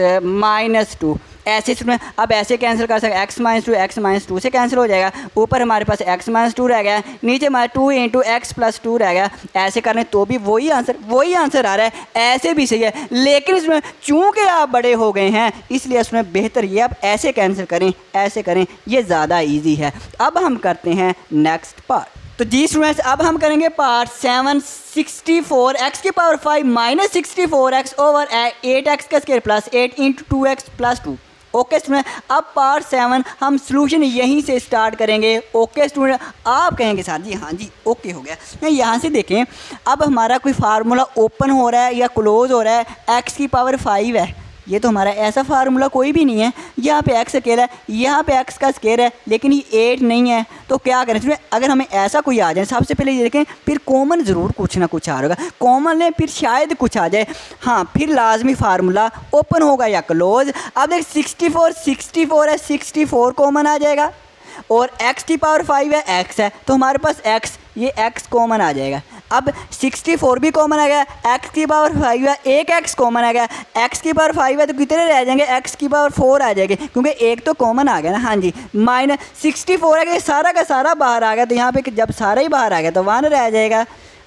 - 2, ऐसे अब ऐसे कैंसिल कर सकते, x - 2 से कैंसिल हो जाएगा। ऊपर हमारे पास x - 2 रह गया, नीचे हमारे 2 × x + 2 रह गया। ऐसे करने तो भी वही आंसर आ रहा है, ऐसे भी सही है। लेकिन इसमें चूँकि आप बड़े हो गए हैं, इसलिए इसमें बेहतर ये आप ऐसे कैंसिल करें, ऐसे करें, ये ज़्यादा ईजी है। अब हम करते हैं नेक्स्ट पार्ट। तो जी स्टूडेंट्स, अब हम करेंगे part 7, 64 x⁵ - 64x over 8x का square plus 8 × 2x + 2। Okay student, अब पार्ट 7 हम सॉल्यूशन यहीं से स्टार्ट करेंगे। ओके स्टूडेंट, आप कहेंगे सर जी हाँ जी ओके हो गया। यहाँ से देखें, अब हमारा कोई फार्मूला ओपन हो रहा है या क्लोज हो रहा है, x⁵ है, ये तो हमारा ऐसा फार्मूला कोई भी नहीं है। यहाँ पे x अकेला है, यहाँ पे x का स्क्वायर है, लेकिन ये 8 नहीं है। तो क्या करें इसमें, अगर हमें ऐसा कोई आ जाए, सबसे पहले ये देखें, फिर कॉमन ज़रूर कुछ ना कुछ आ रहा होगा, कॉमन लें फिर शायद कुछ आ जाए, हाँ फिर लाजमी फार्मूला ओपन होगा या क्लोज। अब देख 64 है, 64 कॉमन आ जाएगा और x⁵ है, x है, तो हमारे पास x, ये x कॉमन आ जाएगा। अब 64 भी कॉमन आ गया, x⁵ है, एक x कॉमन आ गया, x⁵ है तो कितने रह जाएंगे, x⁴ आ जाएंगे, क्योंकि एक तो कॉमन आ गया ना। हाँ जी, -64 है कि सारा का सारा बाहर आ गया, तो यहाँ पे जब सारा ही बाहर आ गया तो 1 रह जाएगा।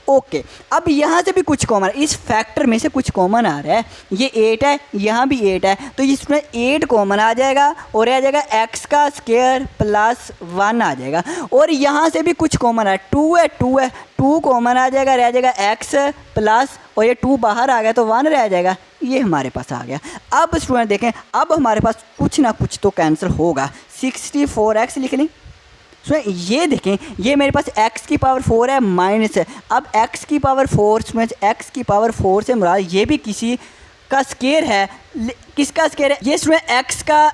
ओके, अब यहाँ से भी कुछ कॉमन, इस फैक्टर में से कुछ कॉमन आ रहा है, ये 8 है, यहाँ भी 8 है, तो इसमें 8 कॉमन आ जाएगा और आ जाएगा x ² + 1 आ जाएगा। और यहाँ से भी कुछ कॉमन है, 2 है, 2 कॉमन आ जाएगा, रह जाएगा x प्लस, और ये 2 बाहर आ गया तो 1 रह जाएगा, ये हमारे पास आ गया। अब स्टूडेंट देखें, अब हमारे पास कुछ ना कुछ तो कैंसिल होगा। 64x लिख लें। ये देखें, ये मेरे पास x की पावर 4 है माइनस है। अब x की पावर 4 में x की पावर 4 से मुराद ये भी किसी का स्केयर है। किसका स्केयर है? ये स्टूडेंट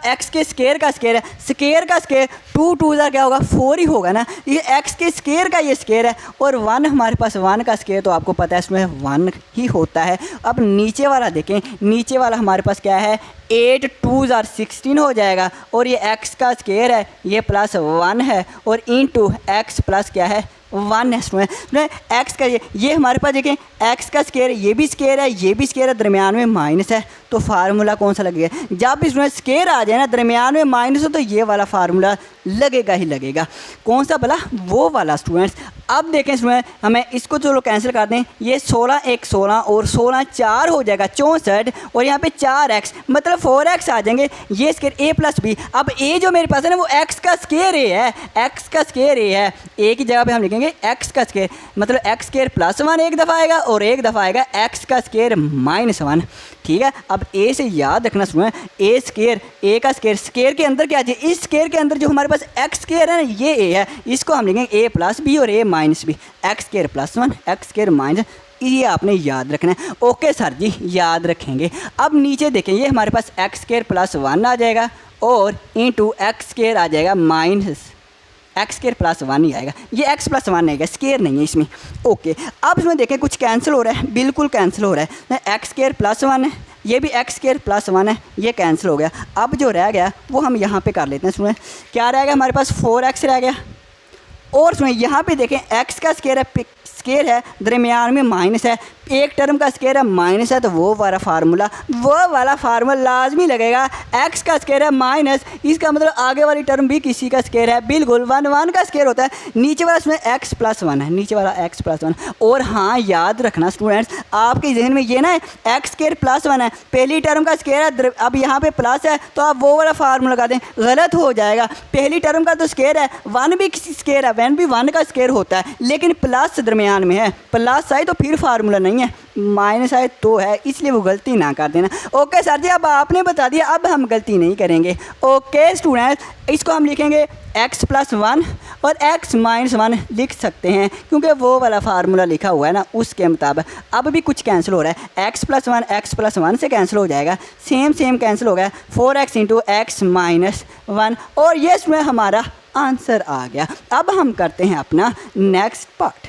x के स्केयर का स्केयर है। स्केयर का स्केयर 2 2 क्या होगा? 4 ही होगा ना। ये x के स्केयर का ये स्केयर है, और 1 हमारे पास 1 का स्केयर तो आपको पता है इसमें 1 ही होता है। अब नीचे वाला देखें, नीचे वाला हमारे पास क्या है? 8 2 16 हो जाएगा, और ये x का स्केयर है, ये प्लस 1 है, और इंटू x प्लस क्या है? 1 है। स्टूडेंट x का ये हमारे पास देखें, x का स्केयर, ये भी स्केयर है, ये भी स्केयर है, दरमियान में माइनस है, तो फार्मूला कौन सा लगेगा? जब भी स्टूडेंट स्केयर आ जाए ना, दरमियान में माइनस हो, तो ये वाला फार्मूला लगेगा ही लगेगा। कौन सा भला? वो वाला स्टूडेंट्स। अब देखें स्टूडेंट, हमें इसको चलो कैंसिल कर दें। ये 16 1 16 और 16 4 हो जाएगा 64, और यहाँ पे 4x मतलब 4x आ जाएंगे। ये स्केयर a प्लस बी। अब a जो मेरे पास है ना, वो x का स्केयर a है, x का स्केयर a है। a की जगह पे हम लिखेंगे x का स्केयर, मतलब x स्केयर प्लस 1 एक दफ़ा आएगा, और एक दफ़ा आएगा x का स्केयर माइनस 1। ठीक है। अब a से याद रखना सुना, a स्केयर, a का स्केयर, स्केयर के अंदर क्या चाहिए? इस स्केयर के अंदर जो हमारे पास x स्केयर है ना, ये a है, इसको हम लिखेंगे a प्लस बी और a minus b. x square plus 1, x square minus, ये आपने याद रखना है। ओके सर जी, याद रखेंगे। अब नीचे देखें, ये हमारे पास x स्केयर प्लस 1 आ जाएगा, और इंटू x स्केयर आ जाएगा माइनस x स्केयर प्लस 1 ही आएगा। ये x प्लस 1 आएगा, स्केयर नहीं है इसमें। ओके, अब इसमें देखें कुछ कैंसिल हो रहा है, बिल्कुल कैंसिल हो रहा है। x स्केयर प्लस 1 है, ये भी x स्केयर प्लस 1 है, ये कैंसिल हो गया। अब जो रह गया वो हम यहाँ पे कर लेते हैं। सुने क्या रह गया हमारे पास? 4x रह गया। और सुने यहाँ पे देखें, x का स्केयर है, दरमियान में माइनस है, एक टर्म का स्केयर है माइनस है, तो वो वाला फार्मूला लाजमी लगेगा। x का स्केयर है माइनस, इसका मतलब आगे वाली टर्म भी किसी का स्केयर है, बिल्कुल 1 1 का स्केयर होता है। नीचे वाला इसमें x प्लस 1 है, नीचे वाला x प्लस 1। और हाँ, याद रखना स्टूडेंट्स, आपके जहन में ये ना x स्केयर प्लस 1 है, पहली टर्म का स्केयर है, अब यहाँ पे प्लस है, तो आप वो वाला फार्मूला लगा दें, गलत हो जाएगा। पहली टर्म का तो स्केयर है, 1 भी स्केयर है, 1 भी 1 का स्केयर होता है, लेकिन प्लस दरमियान में है, प्लस आए तो फिर फार्मूला नहीं है, माइनस आए तो है, इसलिए वो गलती ना कर देना। ओके सर जी, अब आपने बता दिया, अब हम गलती नहीं करेंगे। ओके स्टूडेंट्स, इसको हम लिखेंगे x प्लस 1 और x माइनस 1 लिख सकते हैं, क्योंकि वो वाला फार्मूला लिखा हुआ है ना, उसके मुताबिक। अब भी कुछ कैंसिल हो रहा है, x प्लस 1 से कैंसिल हो जाएगा, सेम कैंसिल हो गया, 4x इंटू x माइनस 1, और ये इसमें हमारा आंसर आ गया। अब हम करते हैं अपना नेक्स्ट पार्ट।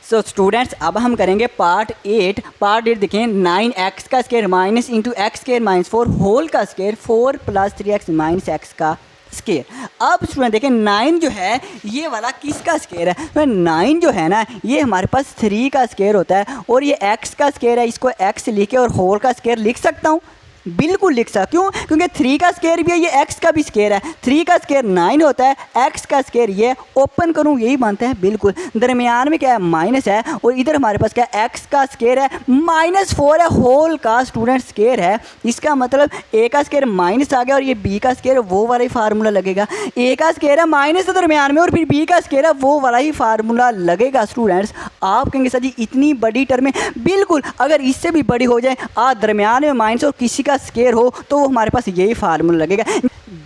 सो स्टूडेंट्स, अब हम करेंगे पार्ट 8। पार्ट 8 देखें, 9x का square minus into x square minus 4 whole का square 4 plus 3x minus x का स्केयर। अब स्टूडेंट देखें, 9 जो है ये वाला किसका स्केयर है? तो 9 जो है ना, ये हमारे पास 3 का स्केयर होता है, और ये x का स्केयर है, इसको x लिख के और होल का स्केयर लिख सकता हूँ, बिल्कुल लिख सकता। क्यों? क्योंकि 3 का स्केयर भी है, ये x का भी स्केयर है। 3 का स्केयर 9 होता है, x का स्केयर ये ओपन करूँ यही बनता है, बिल्कुल। दरमियान में क्या है? माइनस है, और इधर हमारे पास क्या है? x का स्केयर है, माइनस 4 है, होल का स्टूडेंट स्केयर है। इसका मतलब a का स्केयर माइनस आ गया, और ये b का स्केयर वो वाला ही फार्मूला लगेगा। a का स्केयर है माइनस तो दरमियान में, और फिर b का स्केयर है वो वाला ही फार्मूला लगेगा। स्टूडेंट्स आप कहेंगे सर जी इतनी बड़ी टर्म है, बिल्कुल। अगर इससे भी बड़ी हो जाए, दरमियान में माइनस और किसी का स्केयर हो, तो हमारे पास यही फार्मूला लगेगा।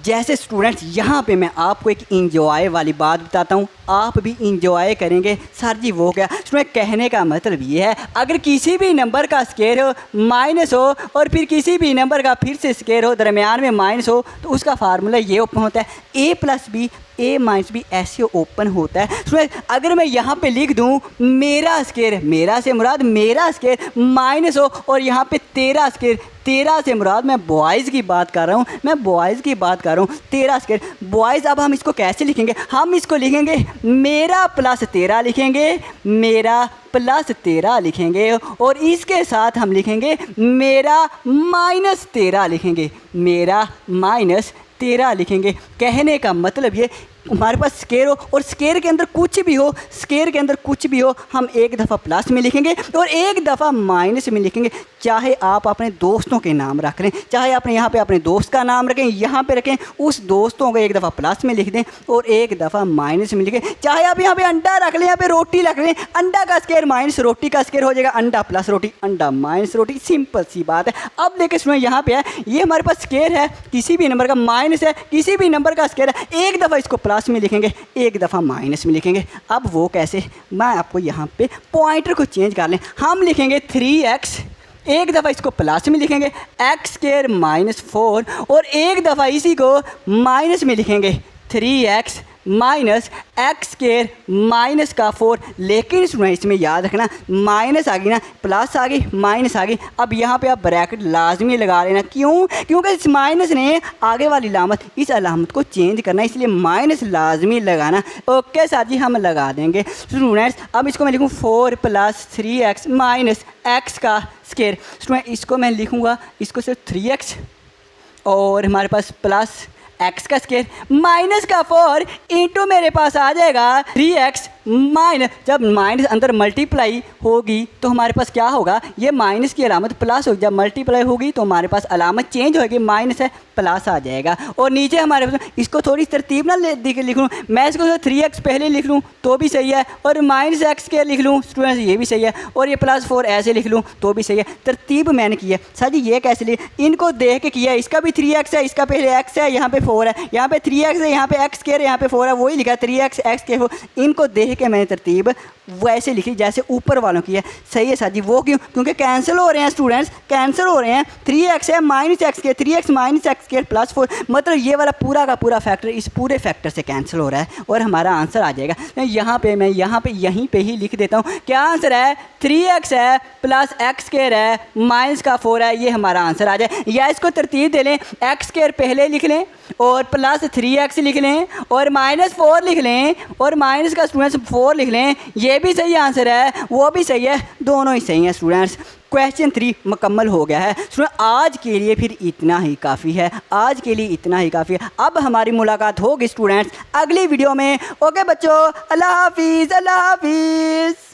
जैसे स्टूडेंट्स यहाँ पे मैं आपको एक इंजॉय वाली बात बताता हूँ, आप भी इंजॉय करेंगे। सर जी वो क्या? स्टूडेंट कहने का मतलब ये है, अगर किसी भी नंबर का स्केयर हो माइनस हो, और फिर किसी भी नंबर का फिर से स्केयर हो, दरमियान में माइनस हो, तो उसका फार्मूला ये ओपन होता है, a plus b, a minus b, ऐसे ओपन होता है। स्टूडेंट अगर मैं यहाँ पे लिख दूँ मेरा स्केयर, मेरा से मुराद मेरा स्केयर माइनस हो, और यहाँ पे तेरा स्केयर, तेरा से मुराद मैं बॉयज़ की बात कर रहा हूँ, मैं बॉयज़ की बात कर रहा हूँ, तेरा स्केयर बॉयज़। अब हम इसको कैसे लिखेंगे? हम इसको लिखेंगे मेरा प्लस तेरा लिखेंगे, मेरा प्लस तेरा लिखेंगे, और इसके साथ हम लिखेंगे मेरा माइनस तेरा लिखेंगे, मेरा माइनस 13 लिखेंगे। कहने का मतलब ये हमारे पास स्केयर हो और स्केयर के अंदर कुछ भी हो, स्केयर के अंदर कुछ भी हो, हम एक दफ़ा प्लस में लिखेंगे और एक दफ़ा माइनस में लिखेंगे। चाहे आप अपने दोस्तों के नाम रख लें, चाहे आपने यहाँ पे अपने दोस्त का नाम रखें, यहाँ पे रखें, उस दोस्तों को एक दफ़ा प्लस में लिख दें और एक दफ़ा माइनस में लिखें। चाहे आप यहाँ पे अंडा रख लें, यहाँ पे रोटी रख लें, अंडा का स्केयर माइनस रोटी का स्केयर हो जाएगा, अंडा प्लस रोटी, अंडा माइनस रोटी, सिंपल सी बात है। अब देखिए सुनो, यहाँ पे है, ये हमारे पास स्केयर है किसी भी नंबर का, माइनस है किसी भी नंबर का स्केयर है, एक दफ़ा इसको प्लस में लिखेंगे, एक दफ़ा माइनस में लिखेंगे। अब वो कैसे, मैं आपको यहाँ पे पॉइंटर को चेंज कर लें, हम लिखेंगे 3x, एक दफ़ा इसको प्लस में लिखेंगे एक्स स्केयर माइनस 4 और एक दफ़ा इसी को माइनस में लिखेंगे 3x minus x square minus का 4। लेकिन इसमें याद रखना, माइनस आ गई ना, प्लस आ गई, माइनस आ गई, अब यहाँ पे आप ब्रैकेट लाजमी लगा लेना। क्यों? क्योंकि इस माइनस ने आगे वाली अलामत, इस अलामत को चेंज करना, इसलिए माइनस लाजमी लगाना। ओके सर जी, हम लगा देंगे स्टूडेंट्स। अब इसको मैं लिखूँ 4 + 3x माइनस एक्स का स्केयर। स्टूडेंट इसको मैं लिखूँगा, इसको सिर्फ 3x और हमारे पास प्लस एक्स का स्केयर माइनस का 4 इंटू मेरे पास आ जाएगा 3x माइनस, जब माइनस अंदर मल्टीप्लाई होगी तो हमारे पास क्या होगा, ये माइनस की अलामत प्लस होगी, जब मल्टीप्लाई होगी तो हमारे पास अलामत चेंज होगी, माइनस है प्लस आ जाएगा। और नीचे हमारे पास, इसको थोड़ी तरतीब ना लिख लूँ मैं, इसको 3x पहले लिख लूँ तो भी सही है, और माइनस एक्स के लिख लूँ स्टूडेंट्स ये भी सही है, और ये +4 ऐसे लिख लूँ तो भी सही है। तरतीब मैंने की है सर जी, ये कैसे लिख, इनको देख के किया, इसका भी 3x है, इसका पहले x है, यहाँ पे 4 है, यहाँ पे 3x है, यहाँ पे x स्क्वायर, यहाँ पे 4 है, वही लिखा 3x x स्क्वायर 4। इनको देख के मैंने तरतीब वैसे लिखी जैसे ऊपर वालों की है। सही है सर जी। वो क्यों? क्योंकि कैंसिल हो रहे हैं स्टूडेंट्स, कैंसिल हो रहे हैं। 3x है minus x square, 3x minus x square plus 4, मतलब ये वाला पूरा का पूरा फैक्टर इस पूरे फैक्टर से कैंसिल हो रहा है और हमारा आंसर आ जाएगा। यहाँ पे मैं यहीं पे ही लिख देता हूँ, क्या आंसर है, 3x है प्लस एक्स स्क्वायर है माइनस का 4 है, ये हमारा आंसर आ जाए। या इसको तरतीब दे लें, एक्स स्क्वायर पहले लिख लें और प्लस 3x लिख लें और माइनस 4 लिख लें और माइनस का स्टूडेंट्स 4 लिख लें, ये भी सही आंसर है, वो भी सही है, दोनों ही सही हैं स्टूडेंट्स। क्वेश्चन 3 मुकम्मल हो गया है स्टूडेंट। आज के लिए फिर इतना ही काफ़ी है, आज के लिए इतना ही काफ़ी है। अब हमारी मुलाकात होगी स्टूडेंट्स अगली वीडियो में। ओके बच्चों, अल्लाह हाफिज़, अल्लाह हाफिज़।